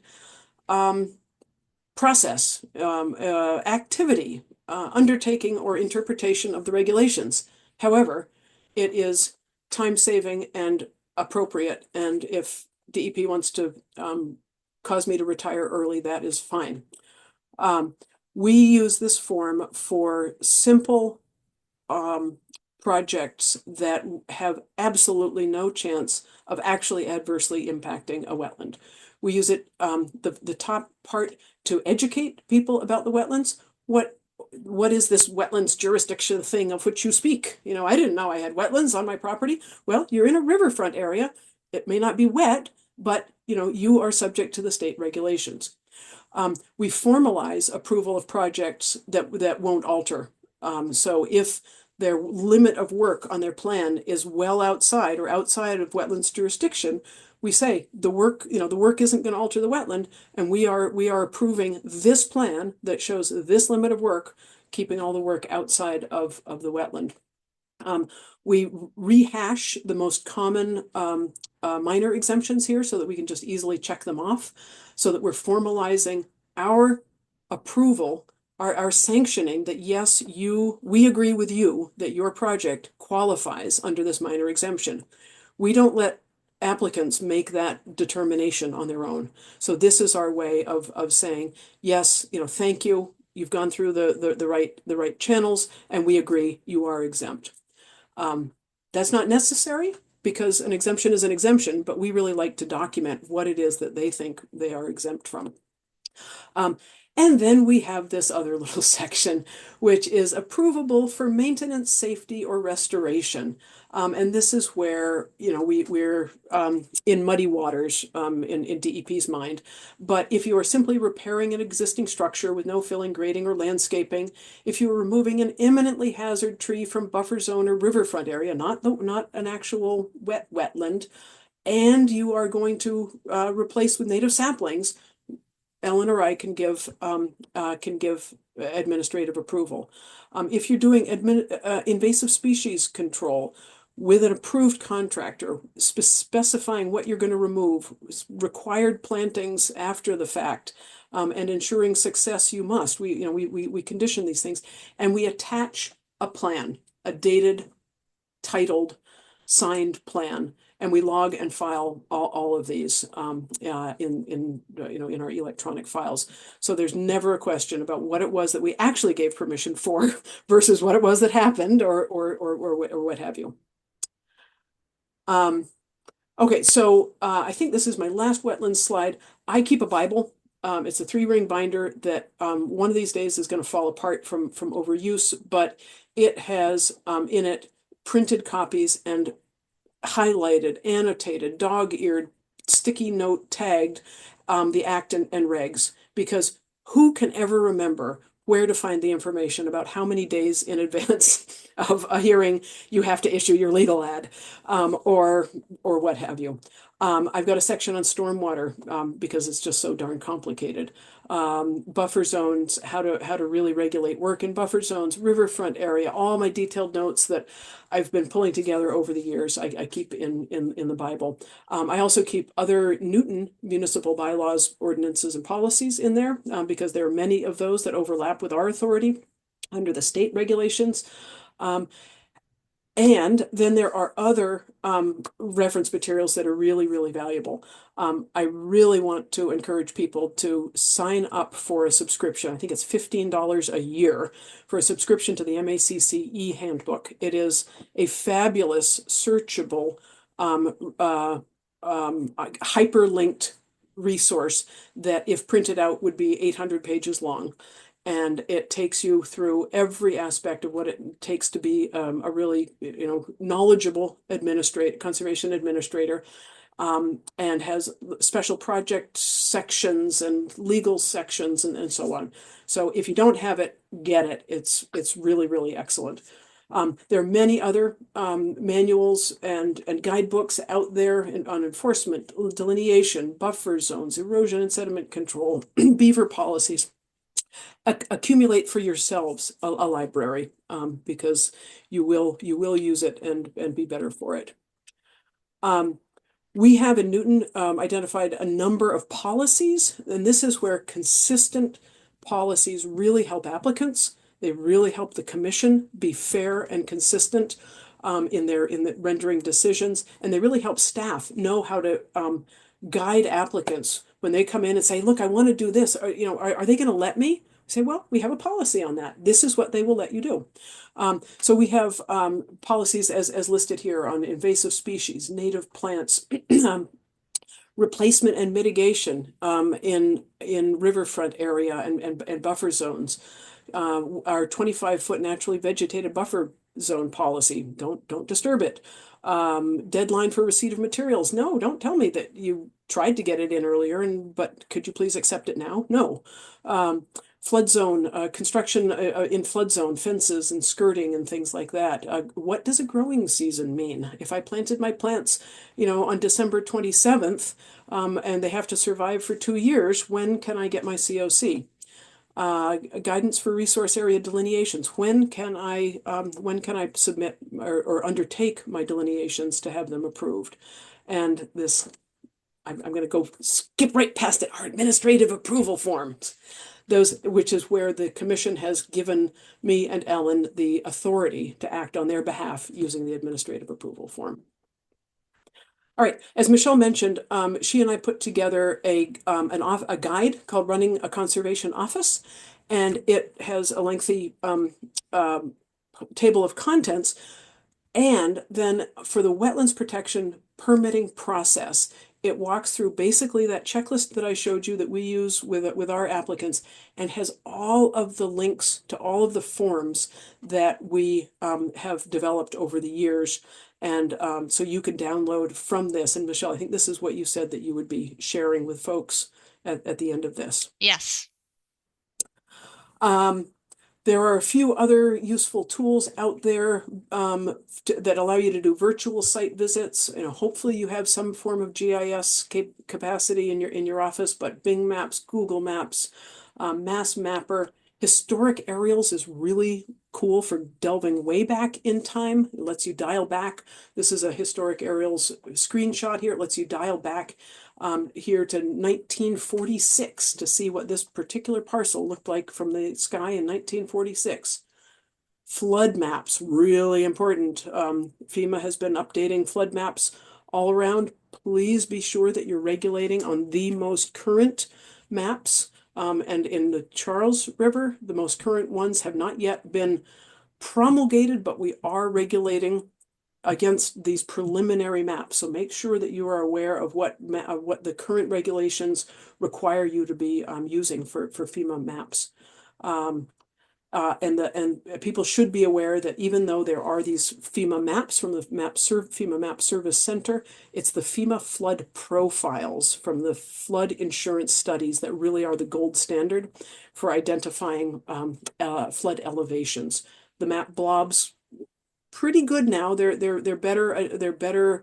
process, activity, undertaking, or interpretation of the regulations. However, it is time-saving and appropriate, and if DEP wants to cause me to retire early, that is fine. We use this form for simple projects that have absolutely no chance of actually adversely impacting a wetland. We use it, the top part, to educate people about the wetlands. What is this wetlands jurisdiction thing of which you speak? I didn't know I had wetlands on my property. Well, you're in a riverfront area. It may not be wet, but you are subject to the state regulations. We formalize approval of projects that won't alter. So if their limit of work on their plan is well outside or outside of wetlands jurisdiction, we say the work isn't going to alter the wetland, and we are approving this plan that shows this limit of work, keeping all the work outside of the wetland. We rehash the most common minor exemptions here so that we can just easily check them off, so that we're formalizing our approval, our sanctioning that yes, we agree with you that your project qualifies under this minor exemption. We don't let applicants make that determination on their own. So this is our way of saying, yes, thank you. You've gone through the right channels, and we agree you are exempt. That's not necessary because an exemption is an exemption, but we really like to document what it is that they think they are exempt from. And then we have this other little section, which is approvable for maintenance, safety, or restoration. And this is where, you know, we're in muddy waters in DEP's mind. But if you are simply repairing an existing structure with no filling, grading, or landscaping, if you are removing an imminently hazard tree from buffer zone or riverfront area, not an actual wetland, and you are going to replace with native saplings, Ellen or I can give administrative approval. If you're doing invasive species control with an approved contractor, specifying what you're going to remove, required plantings after the fact, and ensuring success, you must. We condition these things, and we attach a plan, a dated, titled, signed plan. And we log and file all of these in our electronic files. So there's never a question about what it was that we actually gave permission for versus what it was that happened or what have you. Okay, so I think this is my last wetlands slide. I keep a Bible. It's a 3-ring binder that one of these days is going to fall apart from overuse, but it has in it printed copies and highlighted, annotated, dog-eared, sticky note tagged the act and regs, because who can ever remember where to find the information about how many days in advance of a hearing you have to issue your legal ad, or what have you. I've got a section on stormwater because it's just so darn complicated. Buffer zones, how to really regulate work in buffer zones, riverfront area, all my detailed notes that I've been pulling together over the years, I keep in the Bible. I also keep other Newton municipal bylaws, ordinances, and policies in there because there are many of those that overlap with our authority under the state regulations. And then there are other reference materials that are really, really valuable. I really want to encourage people to sign up for a subscription. I think it's $15 a year for a subscription to the MACC handbook. It is a fabulous, searchable, hyperlinked resource that, if printed out, would be 800 pages long. And it takes you through every aspect of what it takes to be a really, knowledgeable conservation administrator, and has special project sections and legal sections and so on. So if you don't have it, get it. It's really, really excellent. There are many other manuals and guidebooks out there on enforcement, delineation, buffer zones, erosion and sediment control, beaver policies. Accumulate for yourselves a library because you will use it and be better for it. We have in Newton identified a number of policies, and this is where consistent policies really help applicants. They really help the commission be fair and consistent in the rendering decisions, and they really help staff know how to guide applicants when they come in and say, "Look, I want to do this." Are they going to let me? Say, well, we have a policy on that. This is what they will let you do. So we have policies as listed here on invasive species, native plants, replacement and mitigation in riverfront area and buffer zones. Our 25-foot naturally vegetated buffer zone policy. Don't disturb it. Deadline for receipt of materials. No, don't tell me that you tried to get it in earlier, but could you please accept it now? No. Flood zone, construction in flood zone, fences and skirting and things like that. What does a growing season mean? If I planted my plants, on December 27th, and they have to survive for 2 years, when can I get my COC? Guidance for resource area delineations. When can I submit or undertake my delineations to have them approved? And this, I'm going to go skip right past it. Our administrative approval forms. Which is where the commission has given me and Ellen the authority to act on their behalf using the administrative approval form. All right, as Michelle mentioned, she and I put together a guide called Running a Conservation Office, and it has a lengthy table of contents. And then for the wetlands protection permitting process, it walks through basically that checklist that I showed you that we use with our applicants and has all of the links to all of the forms that we have developed over the years. And so you can download from this. And Michelle, I think this is what you said that you would be sharing with folks at the end of this. Yes. Um, there are a few other useful tools out there that allow you to do virtual site visits. You know, hopefully you have some form of GIS capacity in your office, but Bing Maps, Google Maps, Mass Mapper, historic aerials is really cool for delving way back in time. It lets you dial back. This is a historic aerials screenshot here. It lets you dial back here to 1946 to see what this particular parcel looked like from the sky in 1946. Flood maps, really important. FEMA has been updating flood maps all around. Please be sure that you're regulating on the most current maps. And in the Charles River, the most current ones have not yet been promulgated, but we are regulating against these preliminary maps. So make sure that you are aware of what the current regulations require you to be using for FEMA maps. And people should be aware that even though there are these FEMA maps from the FEMA Map Service Center, it's the FEMA flood profiles from the flood insurance studies that really are the gold standard for identifying flood elevations. The map blobs pretty good now. They're better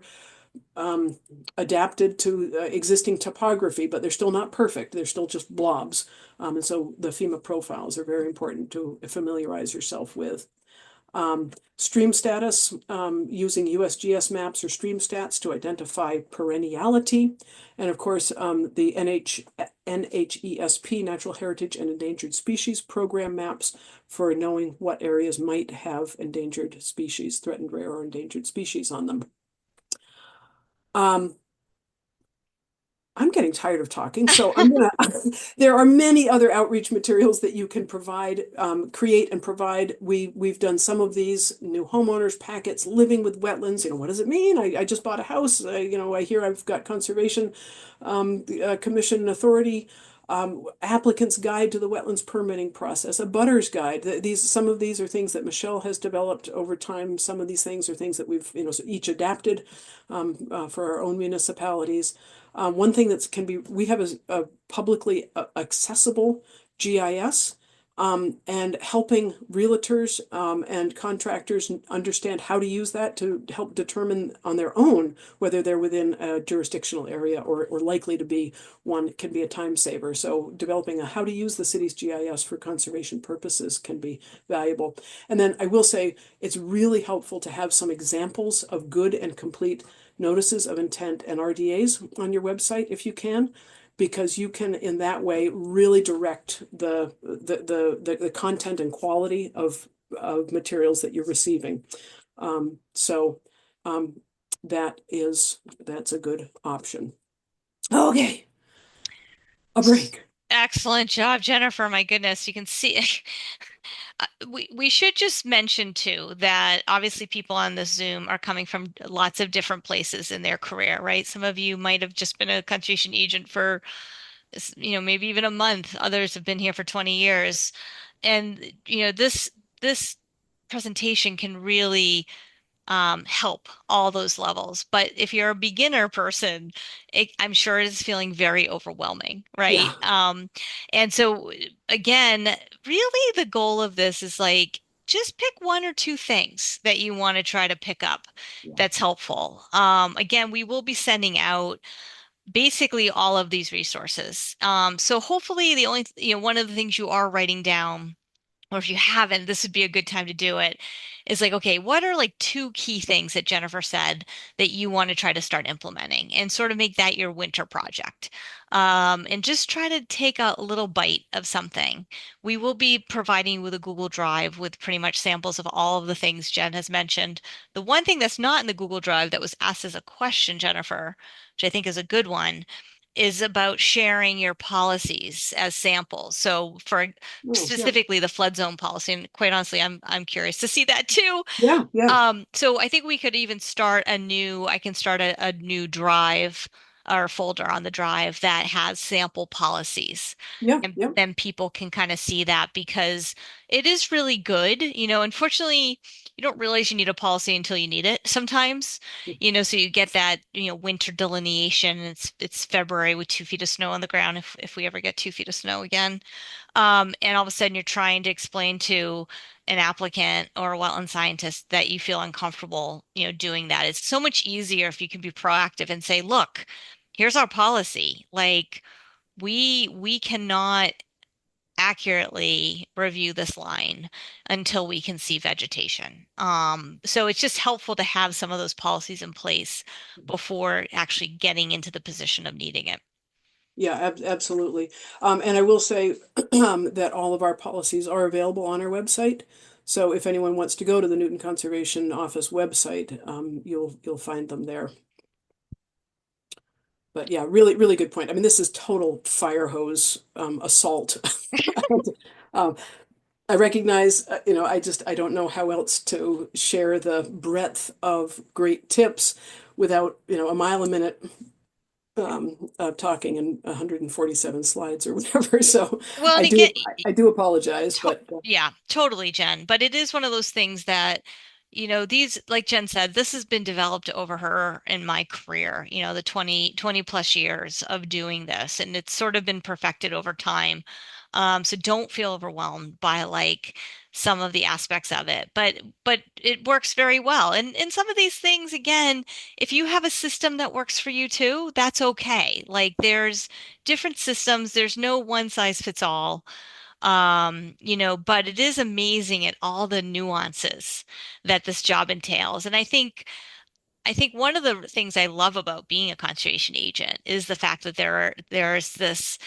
adapted to existing topography, but they're still not perfect. They're still just blobs. And so the FEMA profiles are very important to familiarize yourself with. Stream status, using USGS maps or stream stats to identify perenniality. And of course, the NHESP, Natural Heritage and Endangered Species Program maps for knowing what areas might have endangered species, threatened, rare, or endangered species on them. I'm getting tired of talking, so I'm gonna, there are many other outreach materials that you can provide, create and provide. We've done some of these new homeowners packets, living with wetlands. You know, what does it mean? I just bought a house. You know, I hear I've got conservation commission authority. Applicant's guide to the wetlands permitting process, a butter's guide. Some of these are things that Michelle has developed over time. Some of these things are things that we've, you know, so each adapted for our own municipalities. One thing that we have a publicly accessible GIS, and helping realtors and contractors understand how to use that to help determine on their own whether they're within a jurisdictional area or likely to be one can be a time saver. So developing a how to use the city's GIS for conservation purposes can be valuable. And then I will say it's really helpful to have some examples of good and complete notices of intent and RDAs on your website if you can, because you can in that way really direct the content and quality of materials that you're receiving. That's a good option. Okay, a break. Excellent job, Jennifer. My goodness, you can see. We should just mention too that obviously people on the Zoom are coming from lots of different places in their career, right? Some of you might have just been a conservation agent for, you know, maybe even a month. Others have been here for 20 years. And, you know, this presentation can really help all those levels. But if you're a beginner person, I'm sure it's feeling very overwhelming, right? Yeah. And so again, really the goal of this is like, just pick one or two things that you want to try to pick up Yeah. that's helpful. Again, we will be sending out basically all of these resources. So hopefully the only, you know, one of the things you are writing down, or if you haven't, this would be a good time to do it, is like, okay, what are like two key things that Jennifer said that you want to try to start implementing and sort of make that your winter project. And just try to take a little bite of something. We will be providing you with a Google Drive with pretty much samples of all of the things Jen has mentioned. The one thing that's not in the Google Drive that was asked as a question, Jennifer, which I think is a good one, is about sharing your policies as samples. So for Oh, yeah. specifically the flood zone policy, and quite honestly, I'm curious to see that too. Yeah, yeah, So I think we could even I can start a new drive or folder on the drive that has sample policies. yeah, And yeah. then people can kind of see that because it is really good. Unfortunately, you don't realize you need a policy until you need it sometimes. So you get that, winter delineation. And it's February with 2 feet of snow on the ground if we ever get 2 feet of snow again. And all of a sudden you're trying to explain to an applicant or a wetland scientist that you feel uncomfortable, doing that. It's so much easier if you can be proactive and say, look, here's our policy. Like we cannot accurately review this line until we can see vegetation. So it's just helpful to have some of those policies in place before actually getting into the position of needing it. Yeah, absolutely. And I will say that all of our policies are available on our website. So if anyone wants to go to the Newton Conservation Office website, you'll find them there. But yeah, really, really good point. I mean, this is total fire hose assault. Um, I recognize, I don't know how else to share the breadth of great tips without, a mile a minute talking in 147 slides or whatever. So Well, I and do again, I do apologize, but yeah, totally, Jen. But it is one of those things that, these, like Jen said, this has been developed over her in my career, the 20 plus years of doing this, and it's sort of been perfected over time. So don't feel overwhelmed by like some of the aspects of it, but it works very well. And some of these things, again, if you have a system that works for you too, that's okay. Like there's different systems, there's no one size fits all. But it is amazing at all the nuances that this job entails. And I think one of the things I love about being a conservation agent is the fact that there's this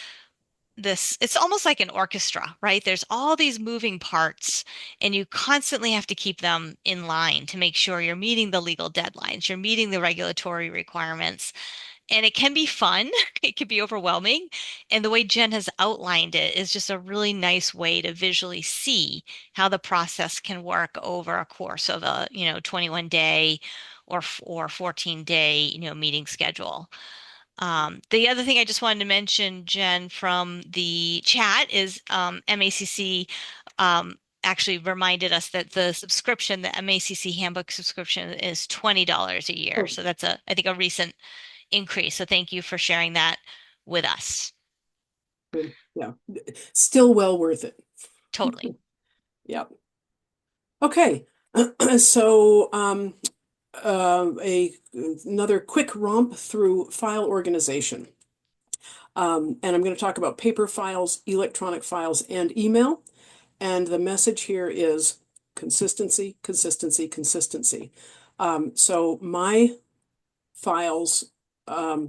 it's almost like an orchestra, right? There's all these moving parts and you constantly have to keep them in line to make sure you're meeting the legal deadlines, you're meeting the regulatory requirements. And it can be fun, it can be overwhelming. And the way Jen has outlined it is just a really nice way to visually see how the process can work over a course of a, 21 day or 14 day, meeting schedule. The other thing I just wanted to mention, Jen, from the chat is MACC actually reminded us that the MACC handbook subscription is $20 a year. oh, So that's I think a recent increase. So thank you for sharing that with us. good. Yeah, still well worth it. Totally. Yeah. Okay. So another quick romp through file organization. And I'm going to talk about paper files, electronic files, and email. And the message here is consistency, consistency, consistency. So my files, I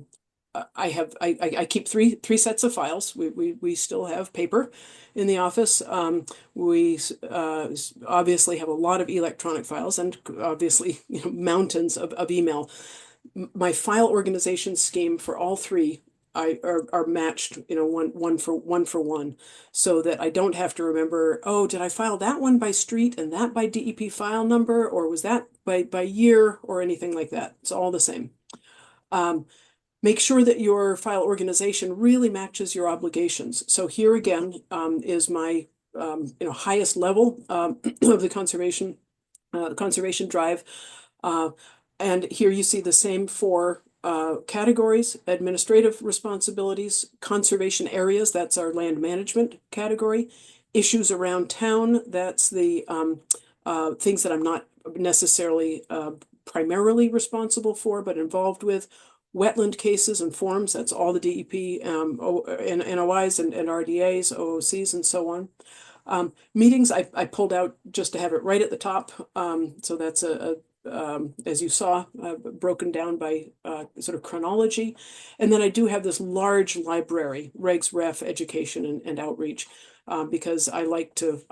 keep three sets of files. We still have paper in the office. We obviously have a lot of electronic files and obviously mountains of email. My file organization scheme for all three are matched, one for one, so that I don't have to remember, oh, did I file that one by street and that by DEP file number, or was that by year or anything like that? It's all the same. Make sure that your file organization really matches your obligations. So here again is my highest level of the conservation drive. And here you see the same four categories: administrative responsibilities, conservation areas, that's our land management category, issues around town, that's the things that I'm not necessarily primarily responsible for, but involved with. Wetland cases and forms, that's all the DEP, NOIs and RDAs, OOCs, and so on. Meetings, I pulled out just to have it right at the top. So that's as you saw, broken down by sort of chronology. And then I do have this large library, regs, ref, education, and outreach, because I like to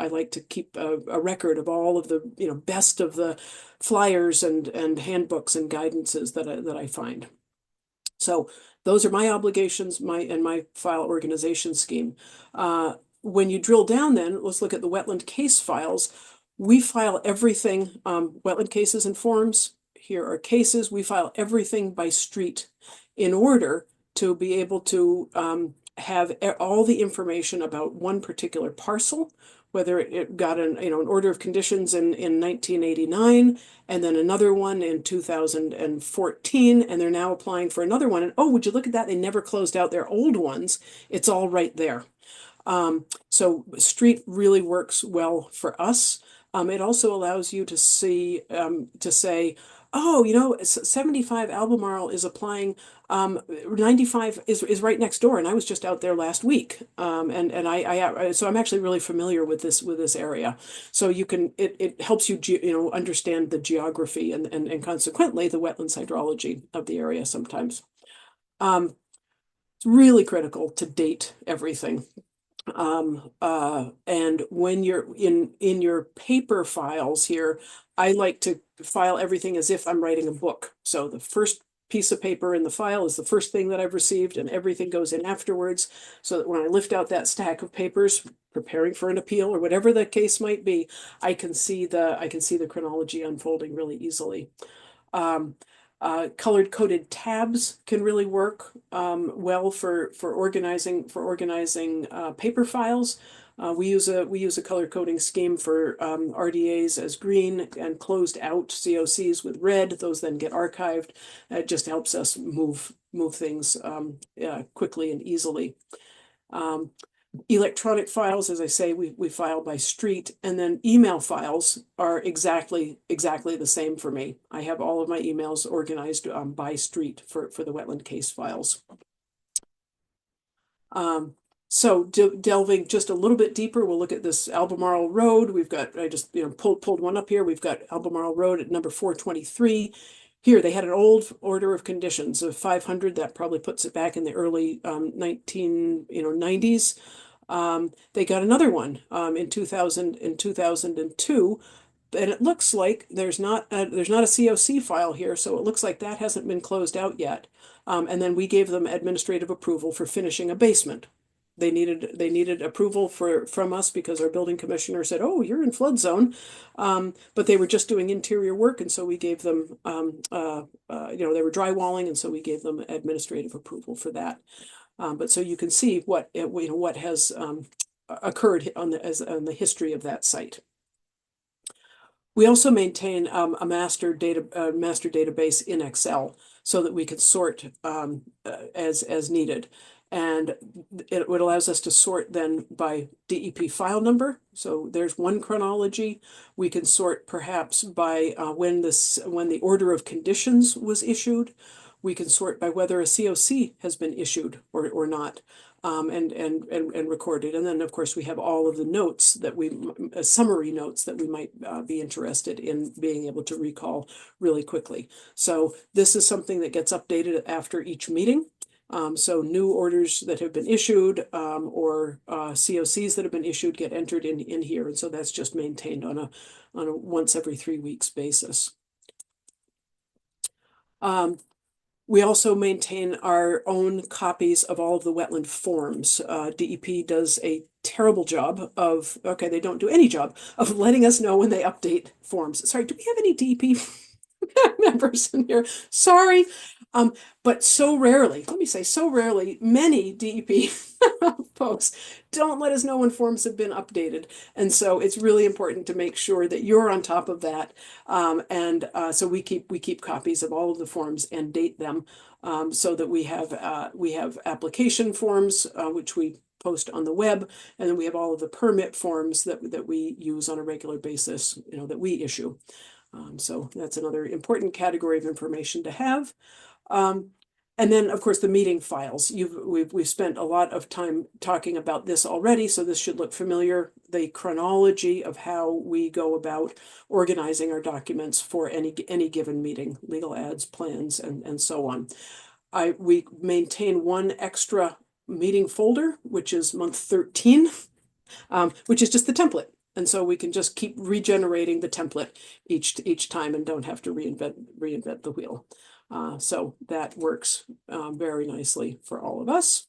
keep a record of all of the best of the flyers and handbooks and guidances that I find. So Those are my obligations, my file organization scheme. When you drill down then, let's look at the wetland case files. We file everything, wetland cases and forms. Here are cases. We file everything by street in order to be able to have all the information about one particular parcel, whether it got an order of conditions in 1989, and then another one in 2014, and they're now applying for another one. And oh, would you look at that? They never closed out their old ones. It's all right there. So street really works well for us. It also allows you to see, to say, oh, 75 Albemarle is applying, 95 is right next door, and I was just out there last week. So I'm actually really familiar with this area. So it helps you understand the geography and consequently the wetlands hydrology of the area sometimes. It's really critical to date everything. And when you're in your paper files here, I like to file everything as if I'm writing a book. So the first piece of paper in the file is the first thing that I've received, and everything goes in afterwards, so that when I lift out that stack of papers, preparing for an appeal or whatever the case might be, I can see the chronology unfolding really easily. Colored coded tabs can really work well for organizing paper files. We use a color coding scheme for RDAs as green and closed out COCs with red. Those then get archived. It just helps us move things quickly and easily. Electronic files, as I say, we file by street, and then email files are exactly the same for me. I have all of my emails organized by street for the wetland case files. So delving just a little bit deeper, we'll look at this Albemarle Road. We've got, I just pulled one up here. We've got Albemarle Road at number 423. Here, they had an old order of conditions of 500. That probably puts it back in the early 1990s. They got another one in 2002, and it looks like there's not a COC file here, so it looks like that hasn't been closed out yet. And then we gave them administrative approval for finishing a basement. They needed approval from us because our building commissioner said, "Oh, you're in flood zone," but they were just doing interior work, and so we gave them, they were drywalling, and so we gave them administrative approval for that. But so you can see what has occurred on the history of that site. We also maintain a master database in Excel so that we can sort as needed. And it allows us to sort then by DEP file number. So there's one chronology. We can sort perhaps by when the order of conditions was issued. We can sort by whether a COC has been issued or not, and recorded. And then, of course, we have all of the notes summary notes that we might be interested in being able to recall really quickly. So this is something that gets updated after each meeting. So new orders that have been issued or COCs that have been issued get entered in here, and so that's just maintained on a once every 3 weeks basis. We also maintain our own copies of all of the wetland forms. DEP does a terrible job of, they don't do any job of letting us know when they update forms. Sorry, do we have any DEP members in here? Sorry. But so rarely, many DEP folks don't let us know when forms have been updated. And so it's really important to make sure that you're on top of that. So we keep copies of all of the forms and date them so that we have application forms, which we post on the web, and then we have all of the permit forms that we use on a regular basis, that we issue. So that's another important category of information to have. And then, of course, the meeting files. We've spent a lot of time talking about this already, so this should look familiar. The chronology of how we go about organizing our documents for any given meeting, legal ads, plans, and so on. We maintain one extra meeting folder, which is month 13, which is just the template. And so we can just keep regenerating the template each time and don't have to reinvent the wheel. So that works very nicely for all of us.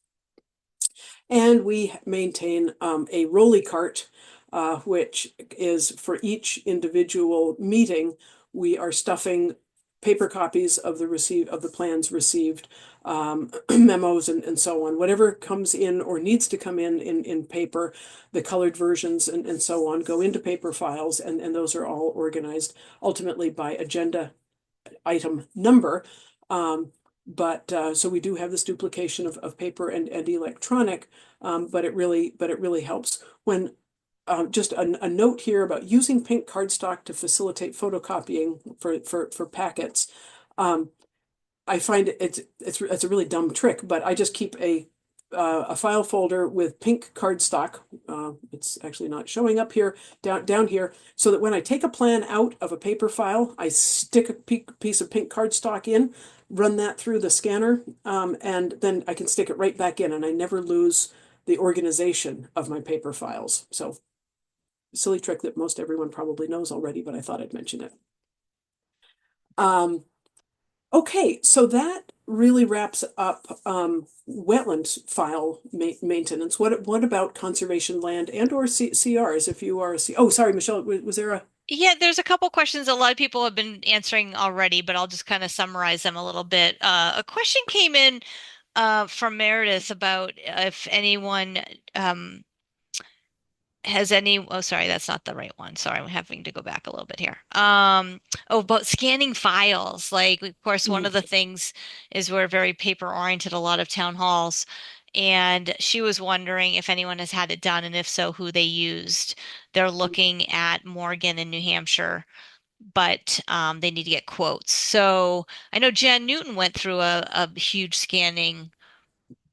And we maintain a rolly cart, which is for each individual meeting, we are stuffing paper copies of the plans received, memos and so on. Whatever comes in or needs to come in paper, the colored versions and so on go into paper files, and those are all organized ultimately by agenda item number. But so we do have this duplication of paper and electronic, but it really helps. When just a note here about using pink cardstock to facilitate photocopying for packets. I find it's a really dumb trick, but I just keep a file folder with pink cardstock. It's actually not showing up here, down here, so that when I take a plan out of a paper file, I stick a piece of pink cardstock in, run that through the scanner, and then I can stick it right back in, and I never lose the organization of my paper files. So, silly trick that most everyone probably knows already, but I thought I'd mention it. Okay, so that really wraps up wetland file maintenance. What about conservation land and or CRs if you are a C? Oh, sorry, Michelle, was there a? Yeah, there's a couple questions a lot of people have been answering already, but I'll just kind of summarize them a little bit. A question came in from Meredith about if anyone has any, oh, sorry, that's not the right one. Sorry, I'm having to go back a little bit here. Oh, about scanning files. Like, of course, one of the things is we're very paper oriented, a lot of town halls. And she was wondering if anyone has had it done, and if so, who they used. They're looking at Morgan in New Hampshire, but they need to get quotes. So I know Jen Newton went through a huge scanning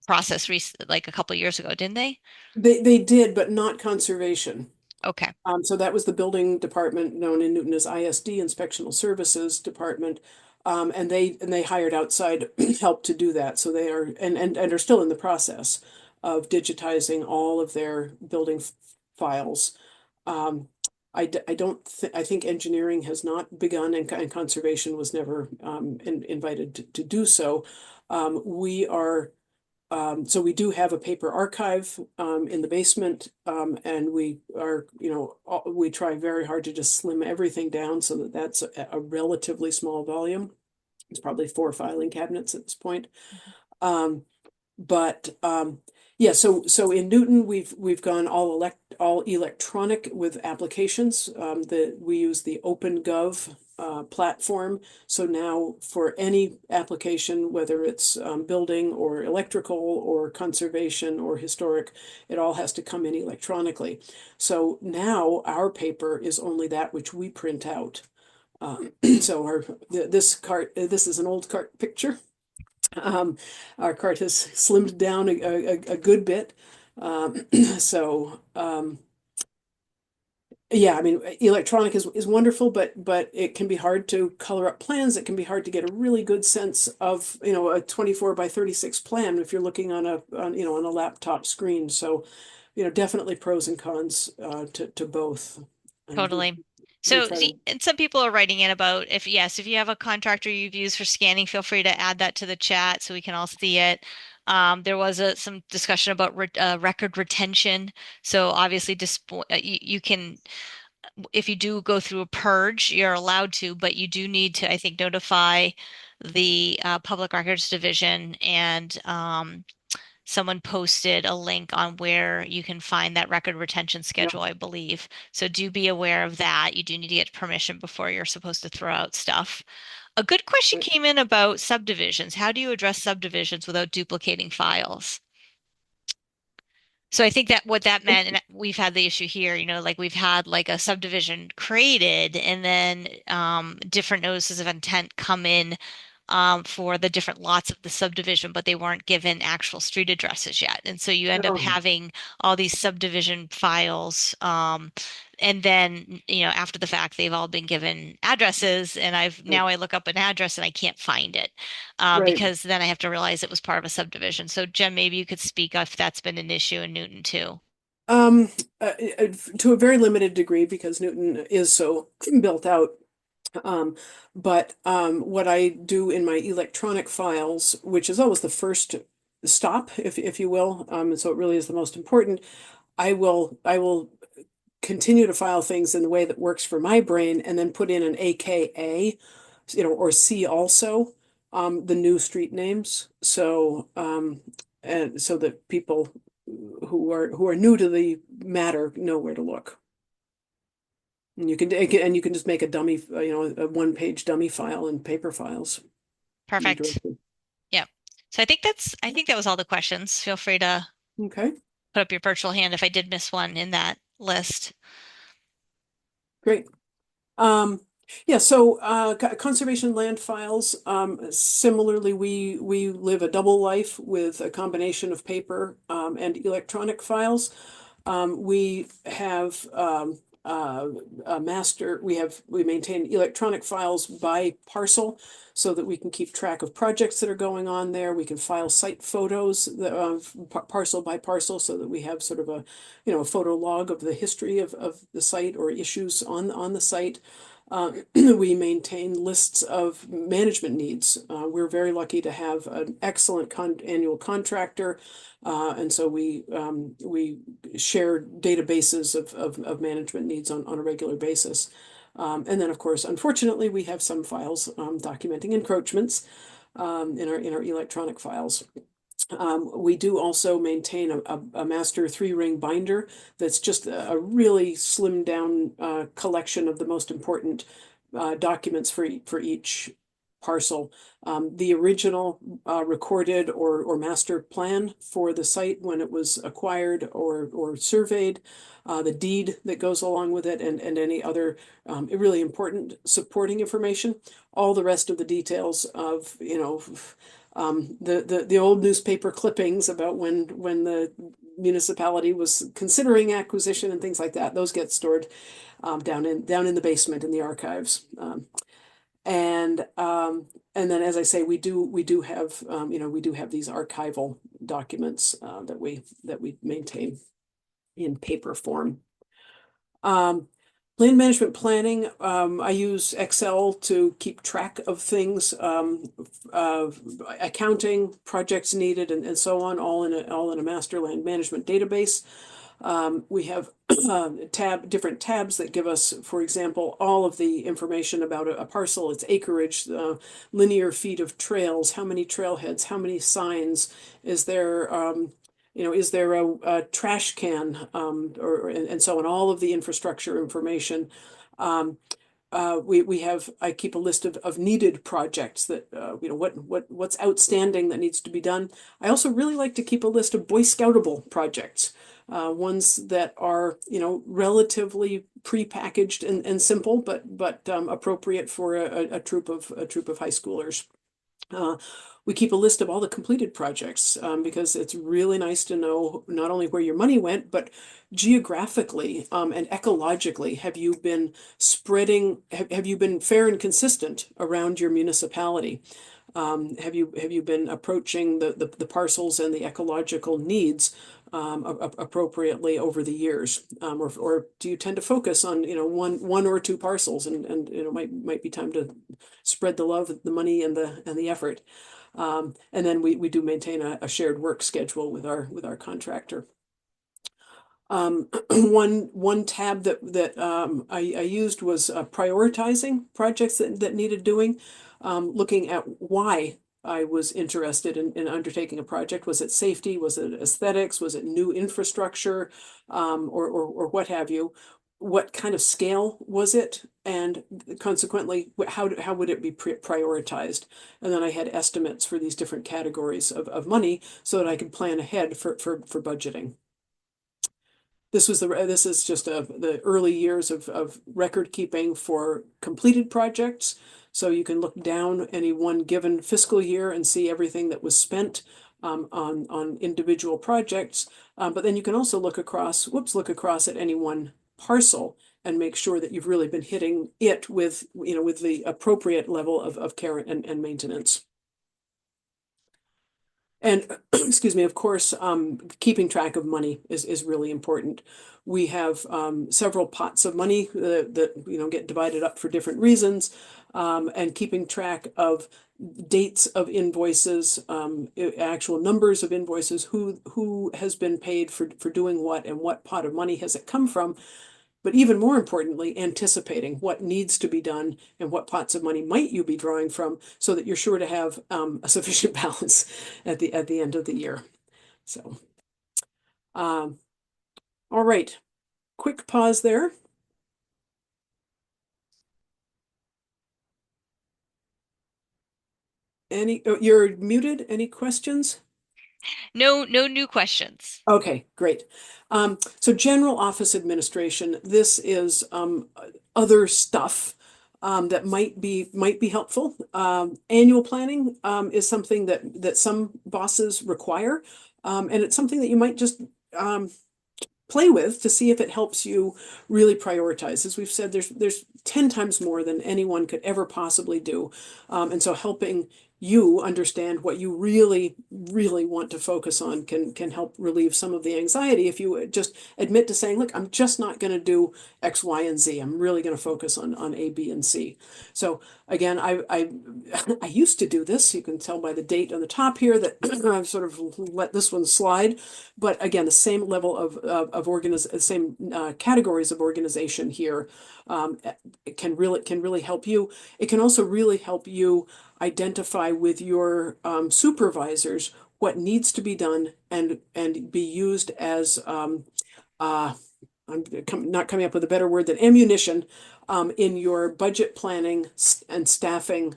process like a couple years ago, didn't they? They did, but not conservation. Okay. So that was the building department known in Newton as ISD, Inspectional Services Department. And they hired outside help to do that. So they are and are still in the process of digitizing all of their building files. I don't I think engineering has not begun, and conservation was never invited to do so. We are So we do have a paper archive in the basement, and we are, we try very hard to just slim everything down so that that's a relatively small volume. It's probably 4 filing cabinets at this point. Um, but yeah, so in Newton we've gone all electronic with applications. We use the OpenGov platform. So now for any application, whether it's building or electrical or conservation or historic, it all has to come in electronically. So now our paper is only that which we print out. So this is an old cart picture. Our cart has slimmed down a good bit. So yeah, I mean, electronic is wonderful, but it can be hard to color up plans. It can be hard to get a really good sense of, a 24 by 36 plan if you're looking on on a laptop screen. So, definitely pros and cons to both. And Totally. we So, try to. and some people are writing in about if, yes, if you have a contractor you've used for scanning, feel free to add that to the chat so we can all see it. There was some discussion about record retention. So obviously, you can, if you do go through a purge, you're allowed to, but you do need to, I think, notify the Public Records Division, and someone posted a link on where you can find that record retention schedule, I believe. So do be aware of that. You do need to get permission before you're supposed to throw out stuff. A good question came in about subdivisions. How do you address subdivisions without duplicating files? So I think that what that meant, and we've had the issue here, like we've had like a subdivision created, and then different notices of intent come in for the different lots of the subdivision, but they weren't given actual street addresses yet. And so you end up Oh, having all these subdivision files. And then, after the fact, they've all been given addresses, and now I look up an address and I can't find it, right. because then I have to realize it was part of a subdivision. So Jen, maybe you could speak if that's been an issue in Newton too. Um, to a very limited degree because Newton is so built out. But what I do in my electronic files, which is always the first stop, if you will, and so it really is the most important, I will continue to file things in the way that works for my brain and then put in an AKA, or see also the new street names. So and so that people who are new to the matter know where to look. And you can just make a dummy, a one-page dummy file in paper files. Perfect. Yeah. So I think that was all the questions. Feel free to Okay, put up your virtual hand if I did miss one in that list. great. Yeah, so conservation land files, similarly, we live a double life with a combination of paper and electronic files. We have a master, we maintain electronic files by parcel so that we can keep track of projects that are going on there. We can file site photos of parcel by parcel so that we have sort of a photo log of the history of the site or issues on the site. We maintain lists of management needs. We're very lucky to have an excellent annual contractor, and so we share databases of management needs on a regular basis. And then, of course, unfortunately, we have some files documenting encroachments in our electronic files. We do also maintain a master 3-ring binder that's just a really slimmed down collection of the most important documents for each parcel. The original recorded or master plan for the site when it was acquired or surveyed, the deed that goes along with it, and any other really important supporting information. All the rest of the details of, the old newspaper clippings about when the municipality was considering acquisition and things like that. Those get stored down in the basement in the archives. And then, as I say, we do have these archival documents that we maintain in paper form. Land management planning, I use Excel to keep track of things, accounting, projects needed, and so on, all in a master land management database. We have different tabs that give us, for example, all of the information about a parcel, its acreage, linear feet of trails, how many trailheads, how many signs, is there a trash can, and so on, all of the infrastructure information. I keep a list of needed projects that, what's outstanding that needs to be done. I also really like to keep a list of Boy Scoutable projects, ones that are, relatively prepackaged and simple, but appropriate for a troop of high schoolers. We keep a list of all the completed projects because it's really nice to know not only where your money went, but geographically and ecologically, have you been fair and consistent around your municipality? Have you been approaching the parcels and the ecological needs appropriately over the years, or do you tend to focus on one or two parcels, and might be time to spread the love, the money, and the effort. And then we do maintain a shared work schedule with our contractor. One tab that I used was prioritizing projects that needed doing, looking at why I was interested in undertaking a project. Was it safety? Was it aesthetics? Was it new infrastructure? Or what have you? What kind of scale was it? And consequently, how would it be prioritized? And then I had estimates for these different categories of money so that I could plan ahead for budgeting. This is just the early years of record keeping for completed projects. So you can look down any one given fiscal year and see everything that was spent on individual projects. But then you can also look across at any one parcel and make sure that you've really been hitting it with the appropriate level of care and maintenance. And excuse me, of course, keeping track of money is really important. We have several pots of money that get divided up for different reasons, and keeping track of dates of invoices, actual numbers of invoices, who has been paid for doing what, and what pot of money has it come from. But even more importantly, anticipating what needs to be done and what pots of money might you be drawing from, so that you're sure to have a sufficient balance at the end of the year. So, all right, quick pause there. You're muted. Any questions? No, no new questions. Okay, great. So general office administration, this is other stuff that might be helpful. Annual planning is something that some bosses require, and it's something that you might just play with to see if it helps you really prioritize. As we've said, there's 10 times more than anyone could ever possibly do. And so helping you understand what you really, really want to focus on can help relieve some of the anxiety if you just admit to saying, look, I'm just not going to do X, Y, and Z. I'm really going to focus on A, B, and C. So again, I used to do this. You can tell by the date on the top here that I've sort of let this one slide. But again, the same level of same categories of organization here can really help you. It can also really help you identify with your supervisors what needs to be done and be used as I'm not coming up with a better word than ammunition in your budget planning and staffing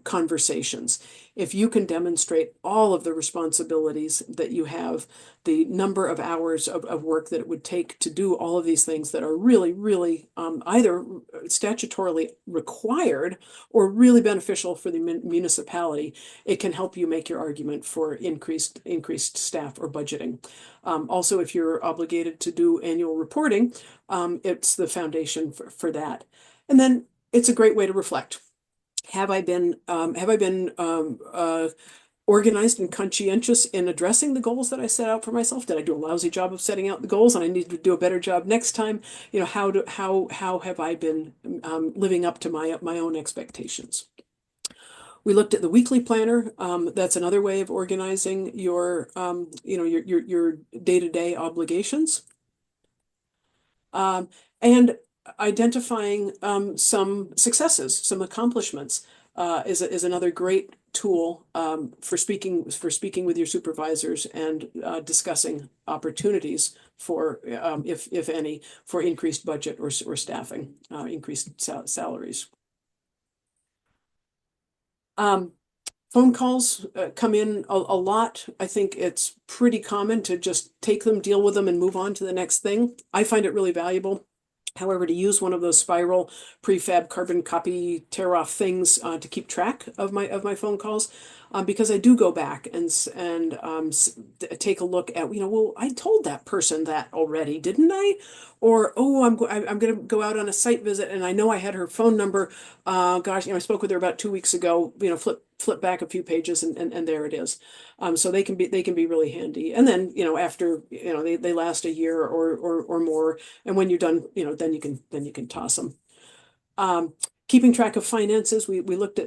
conversations. If you can demonstrate all of the responsibilities that you have, the number of hours of work that it would take to do all of these things that are really, really either statutorily required or really beneficial for the municipality, it can help you make your argument for increased staff or budgeting. Also, if you're obligated to do annual reporting, it's the foundation for that. And then it's a great way to reflect. Have I been organized and conscientious in addressing the goals that I set out for myself? Did I do a lousy job of setting out the goals and I need to do a better job next time? How have I been living up to my own expectations? We looked at the weekly planner. That's another way of organizing your day-to-day obligations. And identifying some successes, some accomplishments is another great tool for speaking with your supervisors and discussing opportunities for, if any, for increased budget or staffing, increased salaries. Phone calls come in a lot. I think it's pretty common to just take them, deal with them, and move on to the next thing. I find it really valuable, however, to use one of those spiral prefab carbon copy tear off things to keep track of my phone calls, because I do go back and take a look at, well, I told that person that already, didn't I? Or, oh, I'm going to go out on a site visit and I know I had her phone number. Gosh, I spoke with her about 2 weeks ago. Flip back a few pages and there it is. So they can be really handy. And then after they last a year or more. And when you're done, then you can toss them. Keeping track of finances, we looked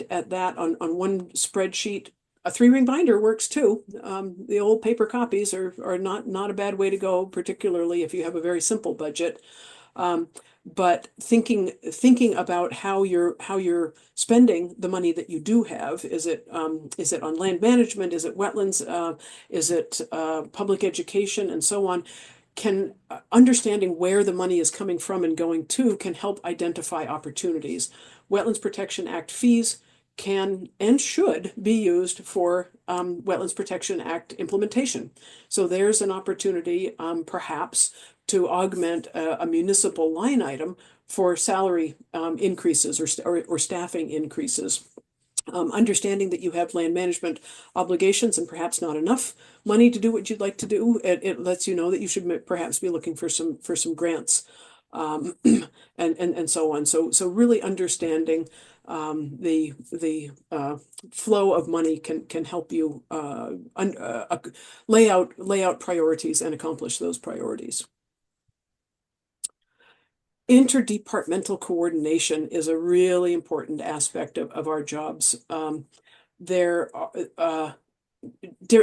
at that on one spreadsheet. A 3-ring binder works too. The old paper copies are not a bad way to go, particularly if you have a very simple budget. But thinking about how you're spending the money that you do have, is it on land management, is it wetlands, is it public education, and so on. Understanding where the money is coming from and going to can help identify opportunities. Wetlands Protection Act fees can and should be used for Wetlands Protection Act implementation. So there's an opportunity perhaps to augment a municipal line item for salary increases or staffing increases. Understanding that you have land management obligations and perhaps not enough money to do what you'd like to do, it lets you know that you should perhaps be looking for some grants, and so on. So really understanding the flow of money can help you lay out priorities and accomplish those priorities. Interdepartmental coordination is a really important aspect of our jobs. There are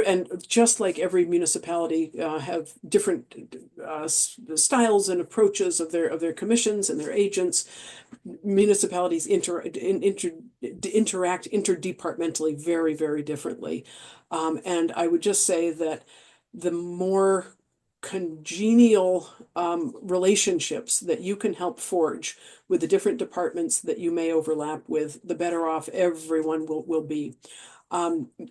and just like every municipality have different styles and approaches of their commissions and their agents, municipalities interact interdepartmentally very, very differently. And I would just say that the more congenial relationships that you can help forge with the different departments that you may overlap with, the better off everyone will be.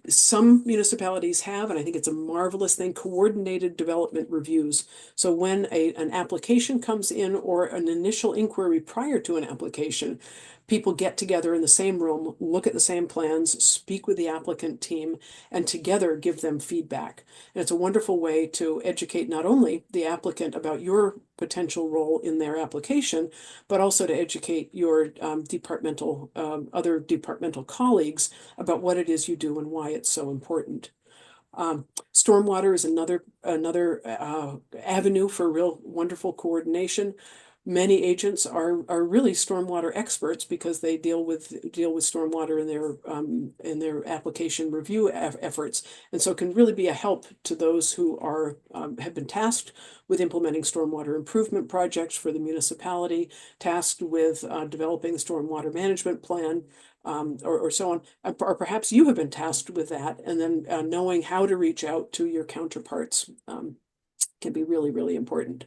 Some municipalities have, and I think it's a marvelous thing, coordinated development reviews. So when an application comes in or an initial inquiry prior to an application, people get together in the same room, look at the same plans, speak with the applicant team, and together give them feedback. And it's a wonderful way to educate not only the applicant about your potential role in their application, but also to educate your other departmental colleagues about what it is you do and why it's so important. Stormwater is another avenue for real wonderful coordination. Many agents are really stormwater experts because they deal with stormwater in their application review efforts, and so can really be a help to those who have been tasked with implementing stormwater improvement projects for the municipality, tasked with developing the stormwater management plan, or so on, or perhaps you have been tasked with that, and then knowing how to reach out to your counterparts can be really, really important.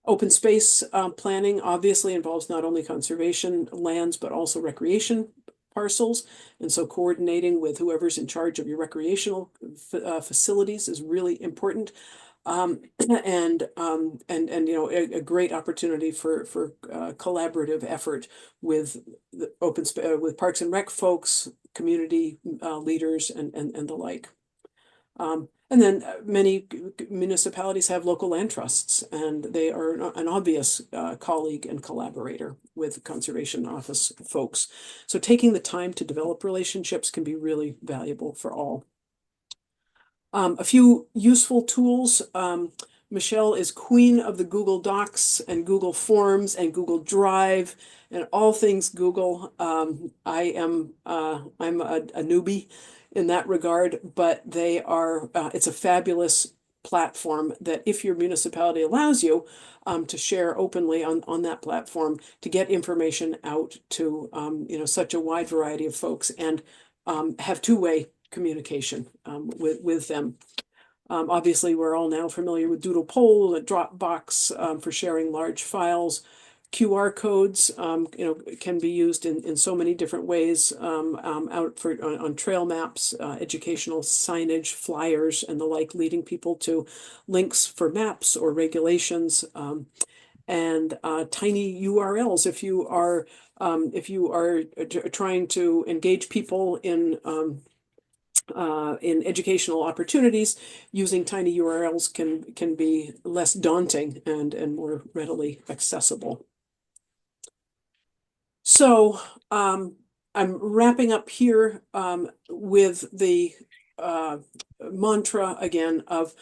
Open space planning obviously involves not only conservation lands, but also recreation parcels. And so coordinating with whoever's in charge of your recreational facilities is really important. And you know, a great opportunity for collaborative effort with the with Parks and Rec folks, community leaders, and the like. And then many municipalities have local land trusts, and they are an obvious colleague and collaborator with conservation office folks. So taking the time to develop relationships can be really valuable for all. A few useful tools. Michelle is queen of the Google Docs and Google Forms and Google Drive and all things Google. I'm a newbie in that regard, but they are, it's a fabulous platform that if your municipality allows you to share openly on that platform to get information out to, you know, such a wide variety of folks and have two-way communication with them. Obviously, we're all now familiar with Doodle Poll and Dropbox for sharing large files. QR codes, you know, can be used in so many different ways out on trail maps, educational signage, flyers, and the like, leading people to links for maps or regulations, and tiny URLs if you are trying to engage people in educational opportunities. Using tiny URLs can be less daunting and more readily accessible. So I'm wrapping up here with the mantra again of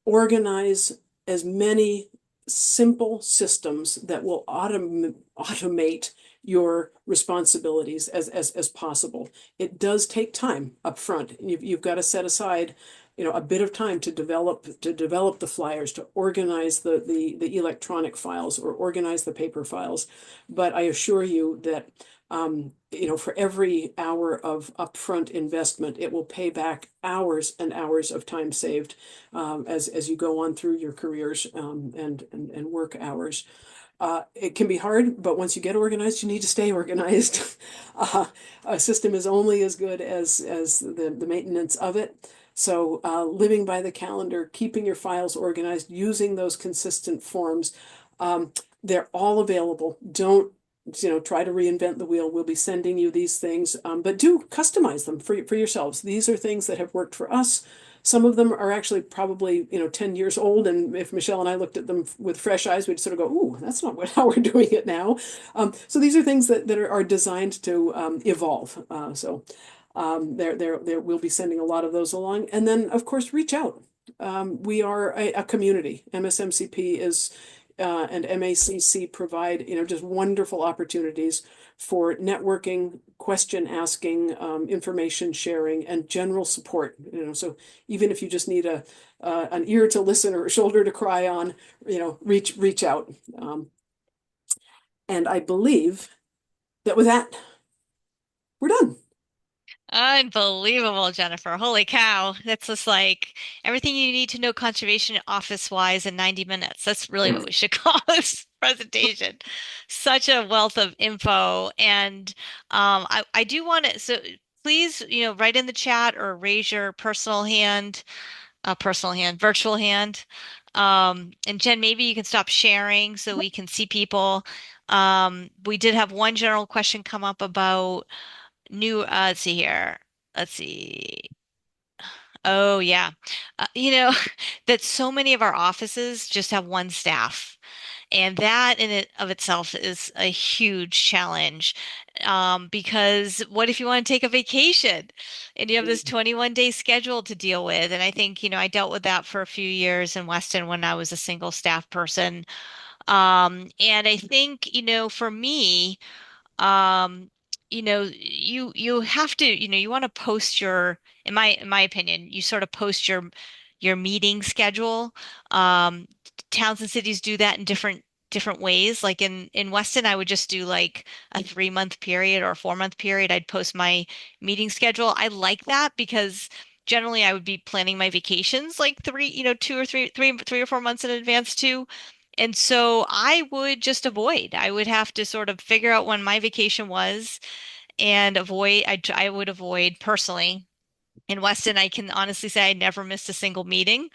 organize as many simple systems that will automate your responsibilities as possible. It does take time up front. You've got to set aside, you know, a bit of time to develop the flyers, to organize the electronic files or organize the paper files. But I assure you that you know, for every hour of upfront investment, it will pay back hours and hours of time saved as you go on through your careers and work hours. It can be hard, but once you get organized, you need to stay organized. A system is only as good as the maintenance of it. So living by the calendar, keeping your files organized, using those consistent forms, they're all available. Don't, you know, try to reinvent the wheel. We'll be sending you these things, but do customize them for yourselves. These are things that have worked for us. Some of them are actually probably, 10 years old. And if Michelle and I looked at them with fresh eyes, we'd sort of go, ooh, that's not how we're doing it now. So these are things that are designed to evolve. There we'll be sending a lot of those along. And then, of course, reach out. We are a community. MSMCP is and MACC provide, just wonderful opportunities for networking, question asking, information sharing, and general support. So even if you just need an ear to listen or a shoulder to cry on, reach out. And I believe that with that, we're done. Unbelievable, Jennifer. Holy cow. That's just like everything you need to know conservation office wise in 90 minutes. That's really what we should call this presentation. Such a wealth of info. And I do want to, so please, write in the chat or raise your virtual hand. And Jen, maybe you can stop sharing so we can see people. We did have one general question come up about let's see here. Let's see. Oh, yeah. You know, that so many of our offices just have one staff. And that in it of itself is a huge challenge. Because what if you want to take a vacation and you have this 21-day schedule to deal with? And I think, I dealt with that for a few years in Weston when I was a single staff person. And I think, for me, um you have to you want to post your in my opinion you sort of post your meeting schedule. Towns and cities do that in different ways. Like in Weston, I would just do like a 3-month period or a 4-month period. I'd post my meeting schedule. I like that because generally I would be planning my vacations like 3 or 4 months in advance too. And so I would just avoid. I would have to sort of figure out when my vacation was and I would avoid personally. In Weston, I can honestly say I never missed a single meeting,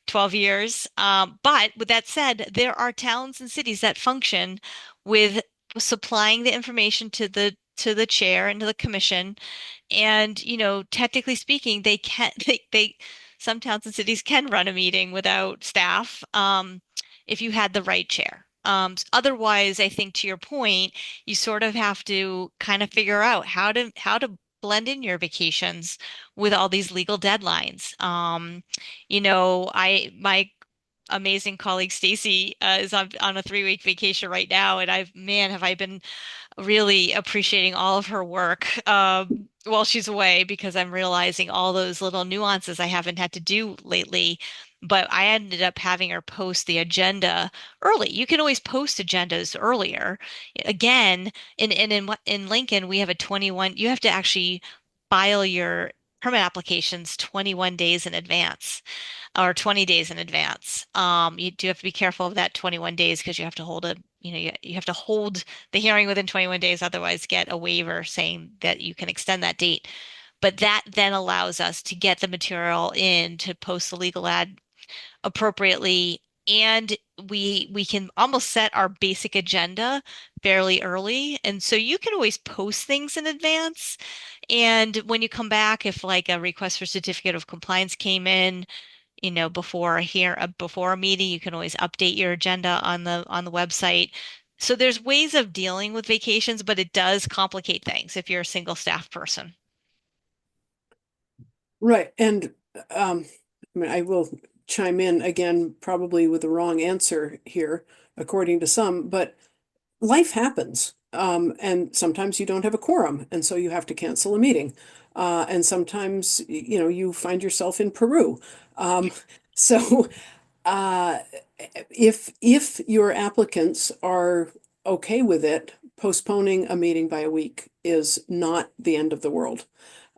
12 years. But with that said, there are towns and cities that function with supplying the information to the chair and to the commission. And, technically speaking, they can some towns and cities can run a meeting without staff, if you had the right chair. Otherwise, I think to your point, you sort of have to kind of figure out how to blend in your vacations with all these legal deadlines. My amazing colleague Stacy is on a 3-week vacation right now, and have I been really appreciating all of her work while she's away because I'm realizing all those little nuances I haven't had to do lately. But I ended up having her post the agenda early. You can always post agendas earlier. Again, in Lincoln, we have a 21, you have to actually file your permit applications 21 days in advance or 20 days in advance. You do have to be careful of that 21 days because you have to hold you have to hold the hearing within 21 days, otherwise get a waiver saying that you can extend that date. But that then allows us to get the material in to post the legal ad appropriately. And we can almost set our basic agenda fairly early. And so you can always post things in advance. And when you come back, if like a request for certificate of compliance came in, before a meeting, you can always update your agenda on the website. So there's ways of dealing with vacations, but it does complicate things if you're a single staff person. Right. And I will chime in again, probably with the wrong answer here, according to some, but life happens. And sometimes you don't have a quorum, and so you have to cancel a meeting. And sometimes, you find yourself in Peru. So uh, if your applicants are okay with it, postponing a meeting by a week is not the end of the world.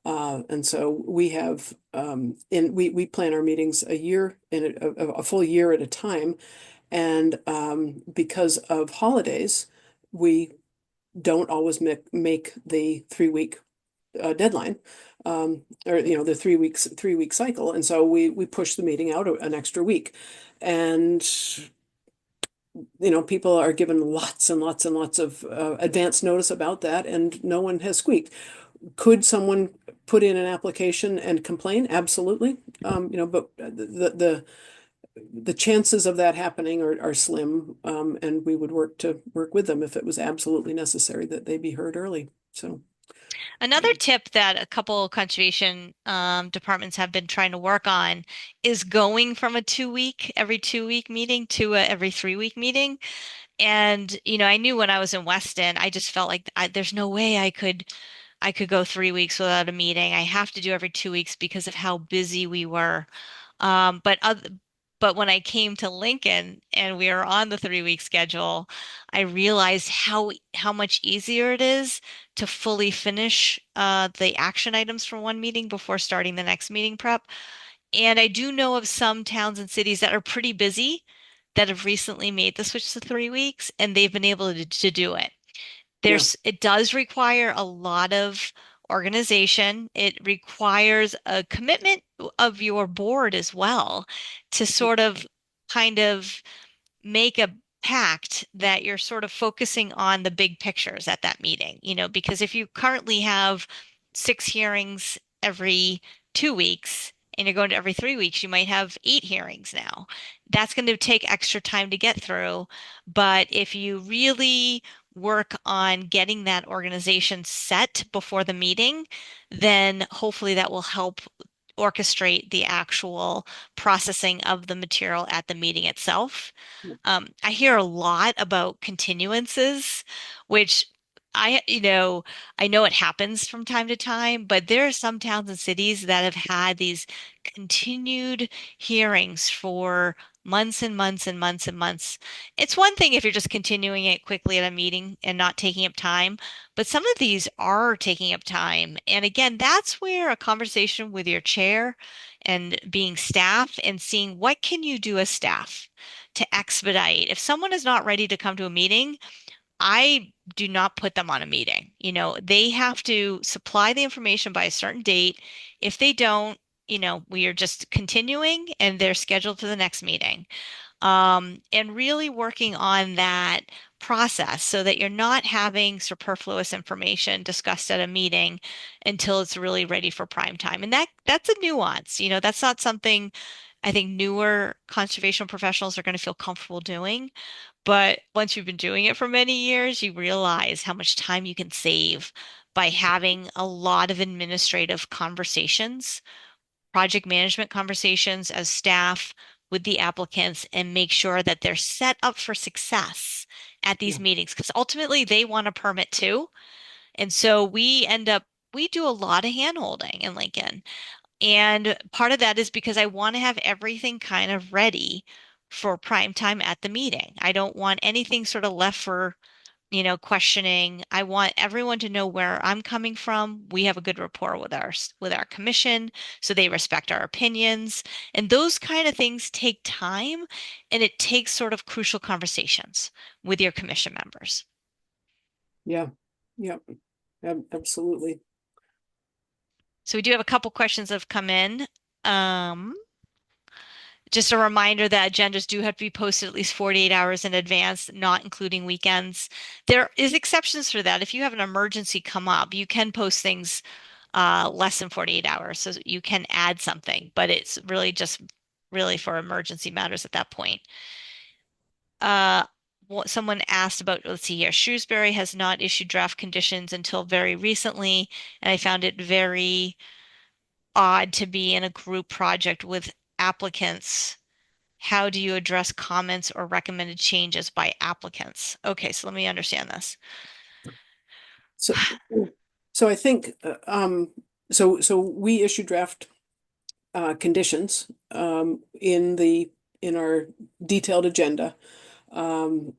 And so we have we plan our meetings a full year at a time. And because of holidays, we don't always make the 3-week deadline, or the 3-week cycle. And so we push the meeting out an extra week. And people are given lots and lots and lots of advance notice about that, and no one has squeaked. Could someone put in an application and complain? Absolutely. But the chances of that happening are slim, and we would work with them if it was absolutely necessary that they be heard early. So, Another tip that a couple conservation departments have been trying to work on is going from a every 2 week meeting to a every 3 week meeting. And, I knew when I was in Weston, I just felt like there's no way I could go 3 weeks without a meeting. I have to do every 2 weeks because of how busy we were. But when I came to Lincoln and we were on the 3 week schedule, I realized how much easier it is to fully finish the action items from one meeting before starting the next meeting prep. And I do know of some towns and cities that are pretty busy that have recently made the switch to 3 weeks, and they've been able to do it. yeah, It does require a lot of organization. It requires a commitment of your board as well to sort of kind of make a pact that you're sort of focusing on the big pictures at that meeting, because if you currently have 6 hearings every 2 weeks and you're going to every 3 weeks, you might have 8 hearings now. That's going to take extra time to get through. But if you really work on getting that organization set before the meeting, then hopefully that will help orchestrate the actual processing of the material at the meeting itself. I hear a lot about continuances, which I know it happens from time to time, but there are some towns and cities that have had these continued hearings for months and months and months and months. It's one thing if you're just continuing it quickly at a meeting and not taking up time, but some of these are taking up time. And again, that's where a conversation with your chair and being staff and seeing what can you do as staff to expedite. If someone is not ready to come to a meeting, I do not put them on a meeting. They have to supply the information by a certain date. If they don't, we are just continuing and they're scheduled for the next meeting. And really working on that process so that you're not having superfluous information discussed at a meeting until it's really ready for prime time. And that's a nuance. That's not something I think newer conservation professionals are going to feel comfortable doing. But once you've been doing it for many years, you realize how much time you can save by having a lot of administrative conversations, project management conversations as staff with the applicants, and make sure that they're set up for success at these yeah, meetings because ultimately they want a permit too. And so we do a lot of hand holding in Lincoln. And part of that is because I want to have everything kind of ready for prime time at the meeting. I don't want anything sort of left for, questioning. I want everyone to know where I'm coming from. We have a good rapport with our commission, so they respect our opinions. And those kind of things take time, and it takes sort of crucial conversations with your commission members. yeah, yeah, absolutely. So we do have a couple questions that have come in. Um, Just a reminder that agendas do have to be posted at least 48 hours in advance, not including weekends. There is exceptions for that. If you have an emergency come up, you can post things less than 48 hours. So you can add something, but it's really just really for emergency matters at that point. Someone asked about, let's see here, Shrewsbury has not issued draft conditions until very recently, and I found it very odd to be in a group project with applicants. How do you address comments or recommended changes by applicants? Okay, so let me understand this. So, so I think, so we issue draft conditions in our detailed agenda.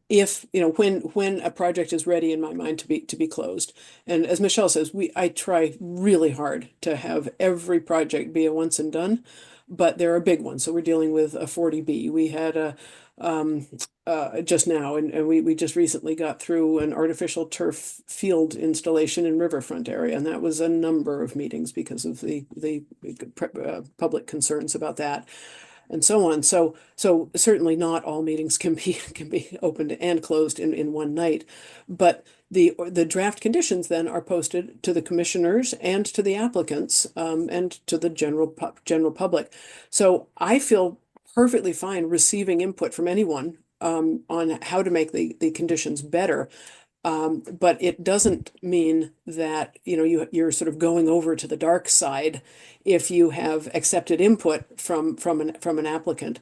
If when a project is ready in my mind to be closed, and as Michelle says, I try really hard to have every project be a once and done, but there are big ones. So we're dealing with a 40B. We had a just now, and we just recently got through an artificial turf field installation in riverfront area, and that was a number of meetings because of the public concerns about that. and so on. So certainly not all meetings can be can be opened and closed in one night, but the draft conditions then are posted to the commissioners and to the applicants, and to the general public. So I feel perfectly fine receiving input from anyone, on how to make the conditions better. But it doesn't mean that, you're sort of going over to the dark side if you have accepted input from an applicant.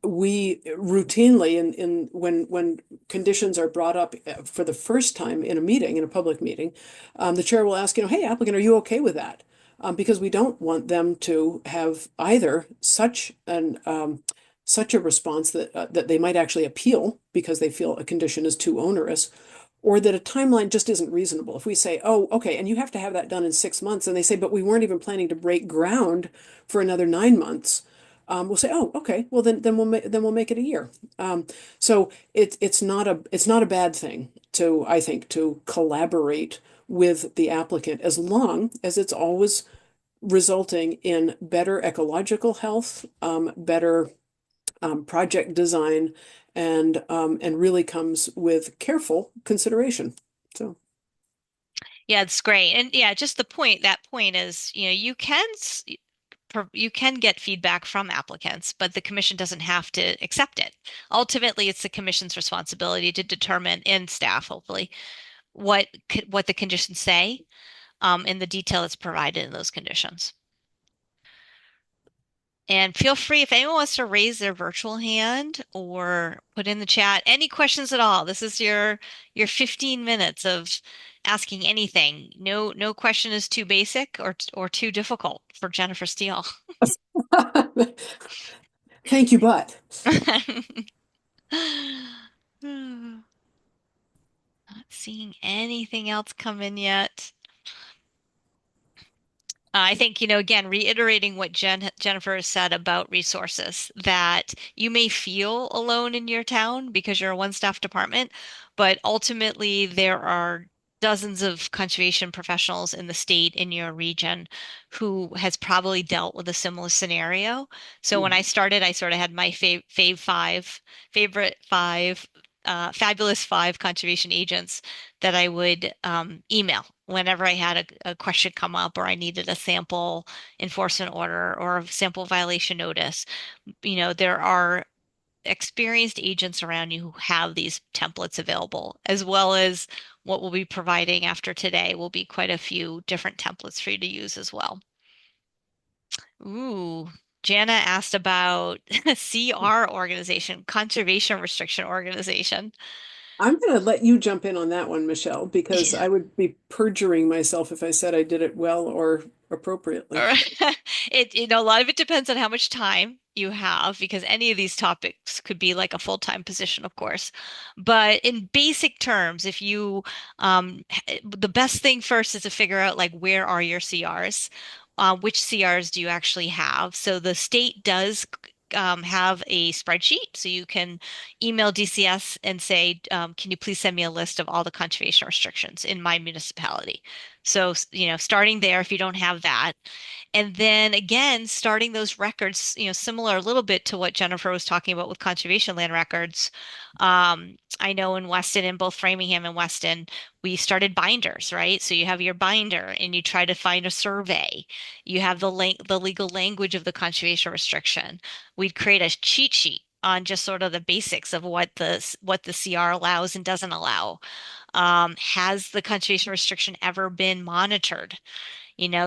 We routinely, in when conditions are brought up, for the first time in a meeting, in a public meeting, the chair will ask, hey, applicant, are you okay with that? Because we don't want them to have either such a response that they might actually appeal because they feel a condition is too onerous, or that a timeline just isn't reasonable. If we say, oh, okay, and you have to have that done in 6 months, and they say, but we weren't even planning to break ground for another 9 months, we'll say, oh, okay, well then we'll make it a year. So it's not a bad thing to, I think, to collaborate with the applicant, as long as it's always resulting in better ecological health, better project design, and really comes with careful consideration. So Yeah, it's great. And yeah, just that point is, you can get feedback from applicants, but the commission doesn't have to accept it. Ultimately, it's the commission's responsibility to determine, and staff, hopefully, what the conditions say, in the detail that's provided in those conditions. And feel free, if anyone wants to raise their virtual hand or put in the chat any questions at all. This is your 15 minutes of asking anything. No question is too basic or too difficult for Jennifer Steele. thank you, but Not seeing anything else come in yet. I think, again, reiterating what Jennifer has said about resources, that you may feel alone in your town because you're a one-staff department, but ultimately there are dozens of conservation professionals in the state, in your region, who has probably dealt with a similar scenario. So when I started, I sort of had my favorite five, fabulous five conservation agents that I would email whenever I had a question come up, or I needed a sample enforcement order or a sample violation notice. There are experienced agents around you who have these templates available, as well as what we'll be providing after today will be quite a few different templates for you to use as well. Ooh, Jana asked about CR organization, conservation restriction organization. I'm going to let you jump in on that one, Michelle, because I would be perjuring myself if I said I did it well or appropriately. A lot of it depends on how much time you have, because any of these topics could be like a full-time position, of course. But in basic terms, the best thing first is to figure out, like, where are your CRs? Which CRs do you actually have? So the state does have a spreadsheet, so you can email DCS and say, can you please send me a list of all the conservation restrictions in my municipality? So, starting there if you don't have that. And then again, starting those records, similar a little bit to what Jennifer was talking about with conservation land records. I know in Weston, in both Framingham and Weston, we started binders, right? So you have your binder and you try to find a survey. You have the legal language of the conservation restriction. We'd create a cheat sheet on just sort of the basics of what the CR allows and doesn't allow. Has the conservation restriction ever been monitored?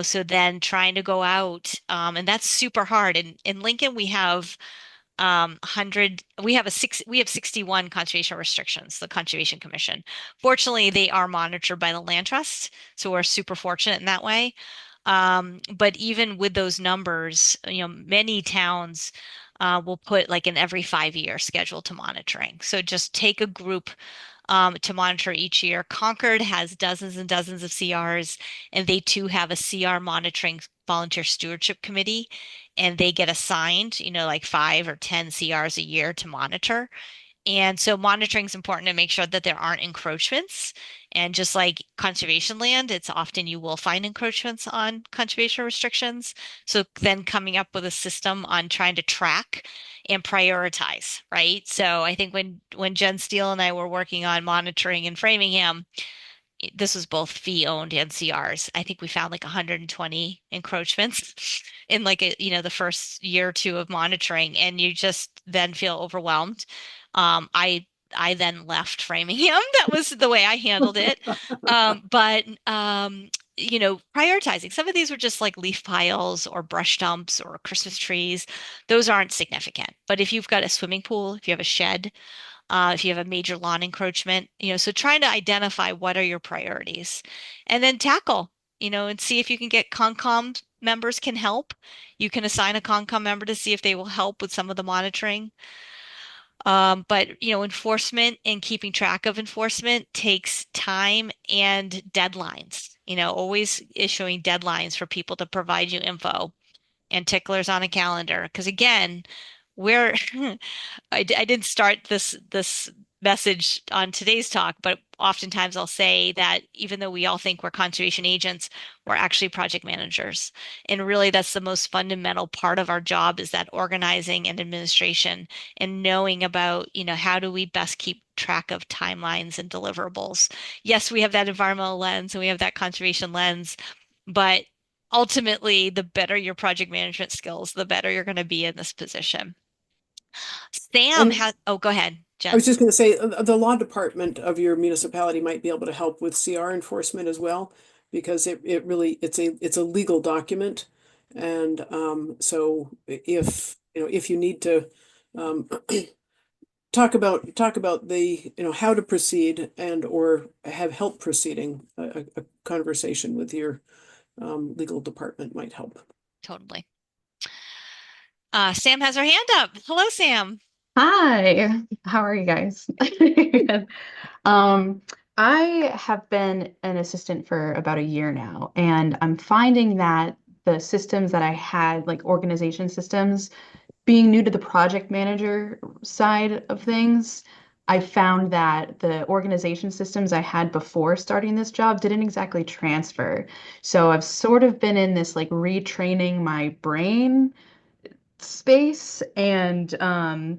So then trying to go out, and that's super hard. In Lincoln, we have 100, we have 61 conservation restrictions, the Conservation Commission. Fortunately, they are monitored by the Land Trust, so we're super fortunate in that way. But even with those numbers, many towns will put like an every 5 year schedule to monitoring. So just take a group to monitor each year. Concord has dozens and dozens of CRs, and they too have a CR monitoring volunteer stewardship committee, and they get assigned, like 5 or 10 CRs a year to monitor. And so monitoring is important to make sure that there aren't encroachments. And just like conservation land, it's often you will find encroachments on conservation restrictions. So then coming up with a system on trying to track and prioritize, right? So I think when Jen Steele and I were working on monitoring in Framingham, this was both fee owned and CRs. I think we found like 120 encroachments in like the first year or two of monitoring, and you just then feel overwhelmed. I then left Framingham. That was the way I handled it. But prioritizing. Some of these were just like leaf piles or brush dumps or Christmas trees. Those aren't significant. But if you've got a swimming pool, if you have a shed, if you have a major lawn encroachment, so trying to identify what are your priorities and then tackle, and see if you can get Concom members can help. You can assign a Concom member to see if they will help with some of the monitoring. But enforcement and keeping track of enforcement takes time and deadlines, always issuing deadlines for people to provide you info and ticklers on a calendar. Because again, we're I didn't start this message on today's talk, but oftentimes I'll say that even though we all think we're conservation agents, we're actually project managers. And really that's the most fundamental part of our job is that organizing and administration and knowing about, how do we best keep track of timelines and deliverables. Yes, we have that environmental lens and we have that conservation lens, but ultimately the better your project management skills, the better you're going to be in this position. Sam And has, oh, go ahead, I was Jen. just going to say the law department of your municipality might be able to help with CR enforcement as well, because it really it's a legal document. And so if you need to um, talk about the how to proceed and or have help proceeding, a conversation with your legal department might help. Totally. Sam has her hand up. Hello, Sam. Hi, how are you guys? Um, I have been an assistant for about a year now, and I'm finding that the systems that I had, like organization systems, being new to the project manager side of things, I found that the organization systems I had before starting this job didn't exactly transfer. So I've sort of been in this like retraining my brain space, and I'm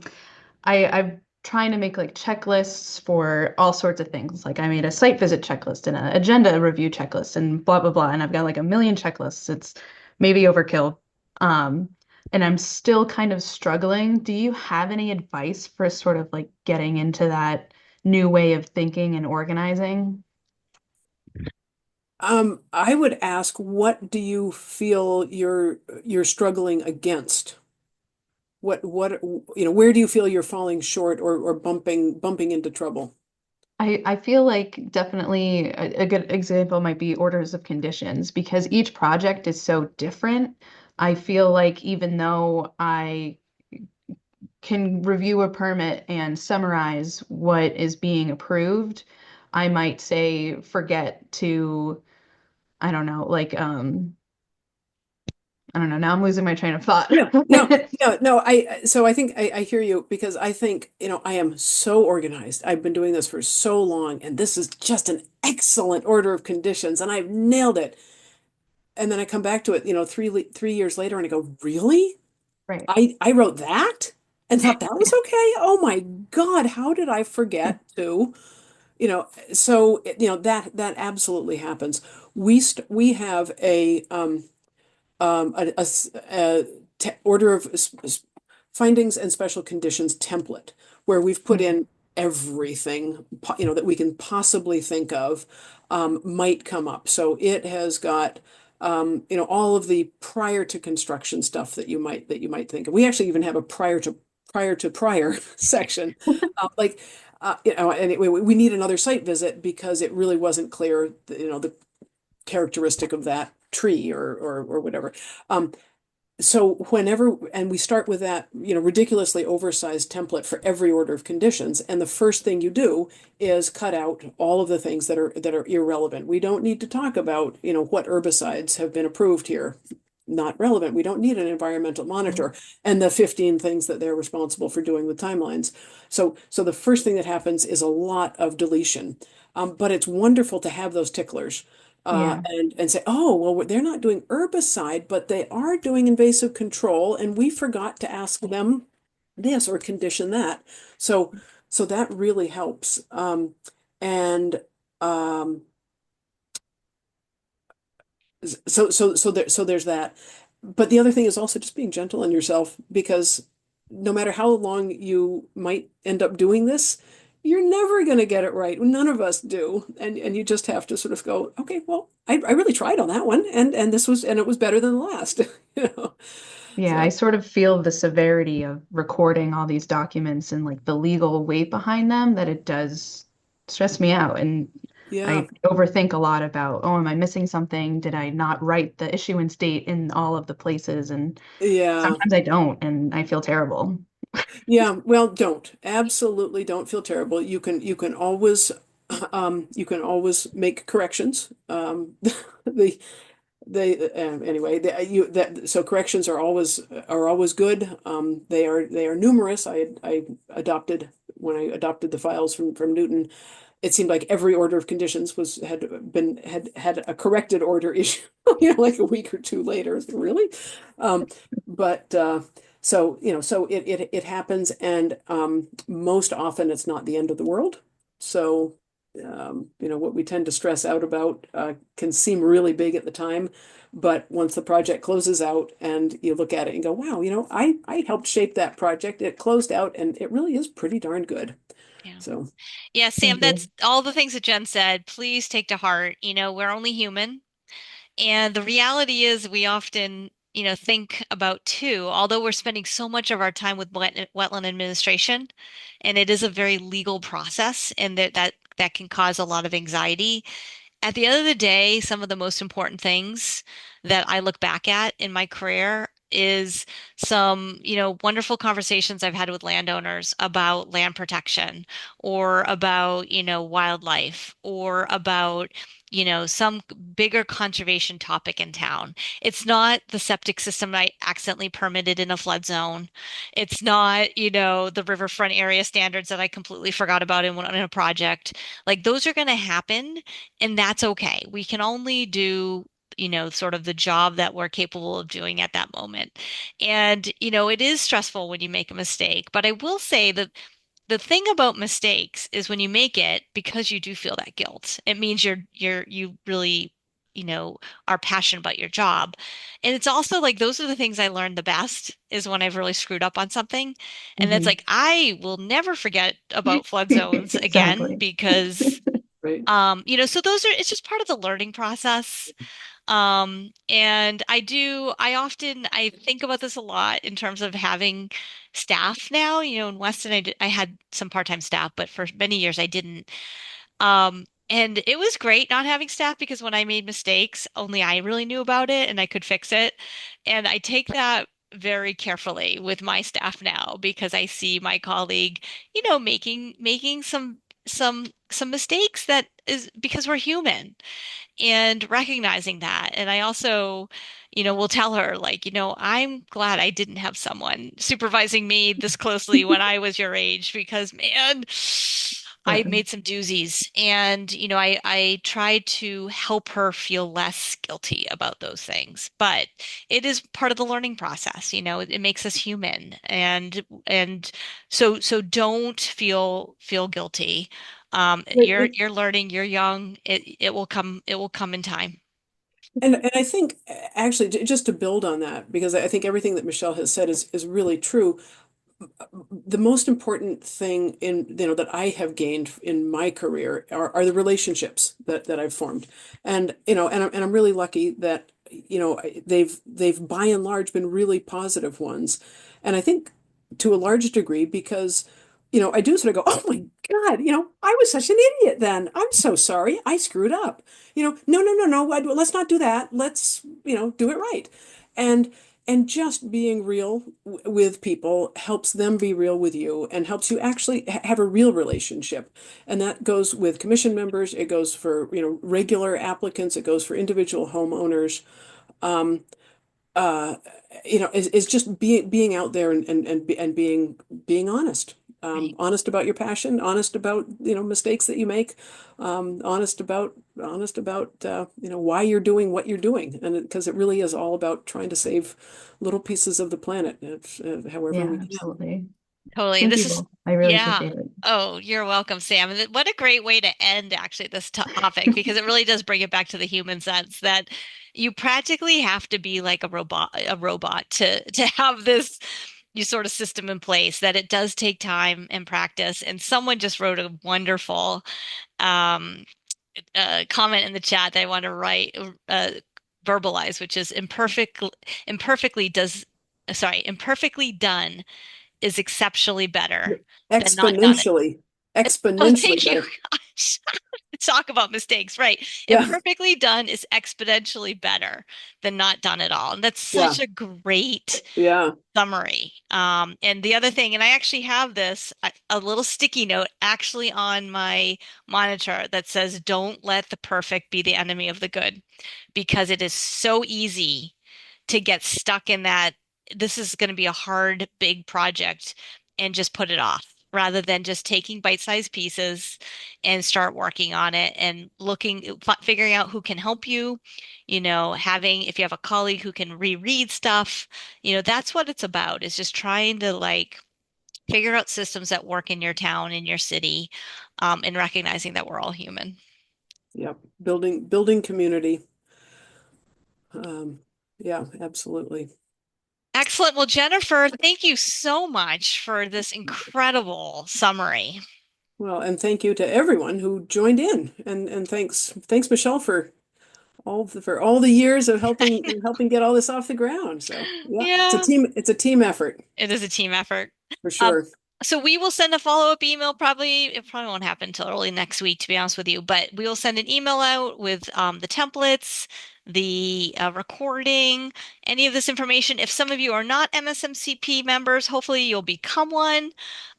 trying to make like checklists for all sorts of things. Like I made a site visit checklist and an agenda review checklist and blah blah blah. And I've got like a million checklists. It's maybe overkill. Um, and I'm still kind of struggling. Do you have any advice for sort of like getting into that new way of thinking and organizing? I would ask, what do you feel you're struggling against? Where do you feel you're falling short or bumping into trouble? I feel like definitely a good example might be orders of conditions because each project is so different. I feel like even though I can review a permit and summarize what is being approved, I might say forget to, I don't know, like I don't know, now I'm losing my train of thought. No, no, no, no. So I think I hear you, because I think, I am so organized. I've been doing this for so long, and this is just an excellent order of conditions, and I've nailed it. And then I come back to it, 3 years later, and I go, really? Right. I wrote that and thought that was okay. Oh my God, how did I forget to, that absolutely happens. We have a order of findings and special conditions template where we've put Mhm. in everything that we can possibly think of might come up. So it has got all of the prior to construction stuff that you might think of. We actually even have a prior section, like anyway, we need another site visit because it really wasn't clear, the characteristic of that tree or whatever. So whenever, and we start with that, ridiculously oversized template for every order of conditions. And the first thing you do is cut out all of the things that are irrelevant. We don't need to talk about, what herbicides have been approved here. not relevant. We don't need an environmental monitor and the 15 things that they're responsible for doing with timelines. So the first thing that happens is a lot of deletion. But it's wonderful to have those ticklers. Yeah. And say, oh, well, they're not doing herbicide, but they are doing invasive control, and we forgot to ask them this or condition that. So so that really helps. And um, so there's that. But the other thing is also just being gentle on yourself, because no matter how long you might end up doing this, you're never going to get it right. None of us do. And you just have to sort of go, okay, well, I really tried on that one, and this was, and it was better than the last. You know. Yeah, I So sort of feel the severity of recording all these documents and like the legal weight behind them, that it does stress me out. And yeah, I overthink a lot about, oh, am I missing something? Did I not write the issuance date in all of the places? And yeah. sometimes I don't, and I feel terrible. Yeah, well, don't. Absolutely don't feel terrible. You can always make corrections. The anyway, so corrections are always good. They are numerous. I adopted when I adopted the files from Newton. It seemed like every order of conditions had a corrected order issue, like a week or two later. It's like, really? But so so it happens, and most often it's not the end of the world. So what we tend to stress out about can seem really big at the time, but once the project closes out and you look at it and go, wow, I helped shape that project. It closed out, and it really is pretty darn good. Yeah. So. Yeah, Sam, Thank that's you. all the things that Jen said. Please take to heart. We're only human. And the reality is we often, think about too, although we're spending so much of our time with wetland administration, and it is a very legal process, and that can cause a lot of anxiety. At the end of the day, some of the most important things that I look back at in my career is some, wonderful conversations I've had with landowners about land protection, or about, wildlife, or about, some bigger conservation topic in town. It's not the septic system I accidentally permitted in a flood zone. It's not, the riverfront area standards that I completely forgot about in a project. Like, those are going to happen, and that's okay. We can only do, sort of the job that we're capable of doing at that moment. And, it is stressful when you make a mistake. But I will say that the thing about mistakes is when you make it, because you do feel that guilt, it means you really, are passionate about your job. And it's also like those are the things I learned the best, is when I've really screwed up on something. And that's Mhm. like I will never forget about flood zones again, Exactly. because Right. so it's just part of the learning process. And I think about this a lot in terms of having staff now. In Weston, I had some part-time staff, but for many years I didn't. And it was great not having staff, because when I made mistakes, only I really knew about it and I could fix it. And I take that very carefully with my staff now, because I see my colleague, making some mistakes, that is because we're human, and recognizing that. And I also, will tell her, like, I'm glad I didn't have someone supervising me this closely when I was your age, because man, I Yeah. made some doozies. And, I tried to help her feel less guilty about those things. But it is part of the learning process, it makes us human. And so don't feel guilty. Right. You're learning, you're young. It will come in time. And I think actually just to build on that, because I think everything that Michelle has said is really true. The most important thing that I have gained in my career are the relationships that I've formed. And I'm really lucky that they've by and large been really positive ones. And I think to a large degree because I do sort of go, oh my God, I was such an idiot then. I'm so sorry. I screwed up. No, no, no, no. Let's not do that. Let's, do it right. And and just being real with people helps them be real with you, and helps you actually have a real relationship. And that goes with commission members. It goes for, regular applicants. It goes for individual homeowners. Um, uh, is just being out there and being honest. Right. Honest about your passion, honest about, mistakes that you make, honest about, why you're doing what you're doing. And because it really is all about trying to save little pieces of the planet, however Yeah, we can. absolutely. Totally. Thank This you is, both. I really yeah. appreciate it. Oh, you're welcome, Sam. And what a great way to end actually this topic because it really does bring it back to the human sense that you practically have to be like a robot to have this you sort of system in place that it does take time and practice. And someone just wrote a wonderful um, comment in the chat that I want to write verbalize, which is imperfectly done is exceptionally better than not done it. Exponentially, Oh, exponentially thank you. better. Gosh. Talk about mistakes, right? Yeah, Imperfectly done is exponentially better than not done at all. And that's yeah, such a great yeah, summary. And the other thing, and I actually have this a little sticky note actually on my monitor that says, "Don't let the perfect be the enemy of the good," because it is so easy to get stuck in that this is going to be a hard, big project and just put it off rather than just taking bite-sized pieces and start working on it and figuring out who can help you, if you have a colleague who can reread stuff, that's what it's about is just trying to like figure out systems that work in your town, in your city, and recognizing that we're all human. yeah. Building community. Um, yeah, absolutely. Excellent. Well, Jennifer, thank you so much for this incredible summary. Well, and thank you to everyone who joined in, and thanks Michelle for all the years of helping get all this off the ground. So yeah, Yeah, it's a team effort it is a team effort. for Um, sure. so we will send a follow-up email probably. It probably won't happen until early next week, to be honest with you, but we will send an email out with the templates, the recording, any of this information. If some of you are not MSMCP members, hopefully you'll become one.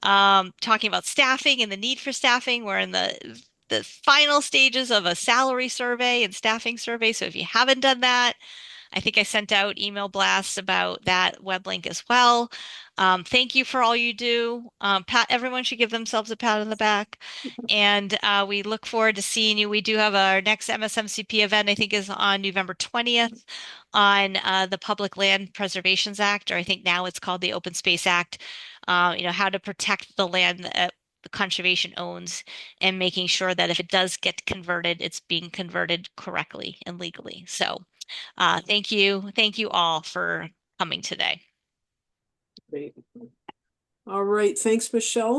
Talking about staffing and the need for staffing. We're in the final stages of a salary survey and staffing survey. So if you haven't done that, I think I sent out email blasts about that web link as well. Thank you for all you do. Everyone should give themselves a pat on the back. And we look forward to seeing you. We do have our next MSMCP event, I think, is on November 20th on the Public Land Preservations Act, or I think now it's called the Open Space Act. How to protect the land that the conservation owns and making sure that if it does get converted, it's being converted correctly and legally. So thank you. Thank you all for coming today. Great. All right. Thanks, Michelle.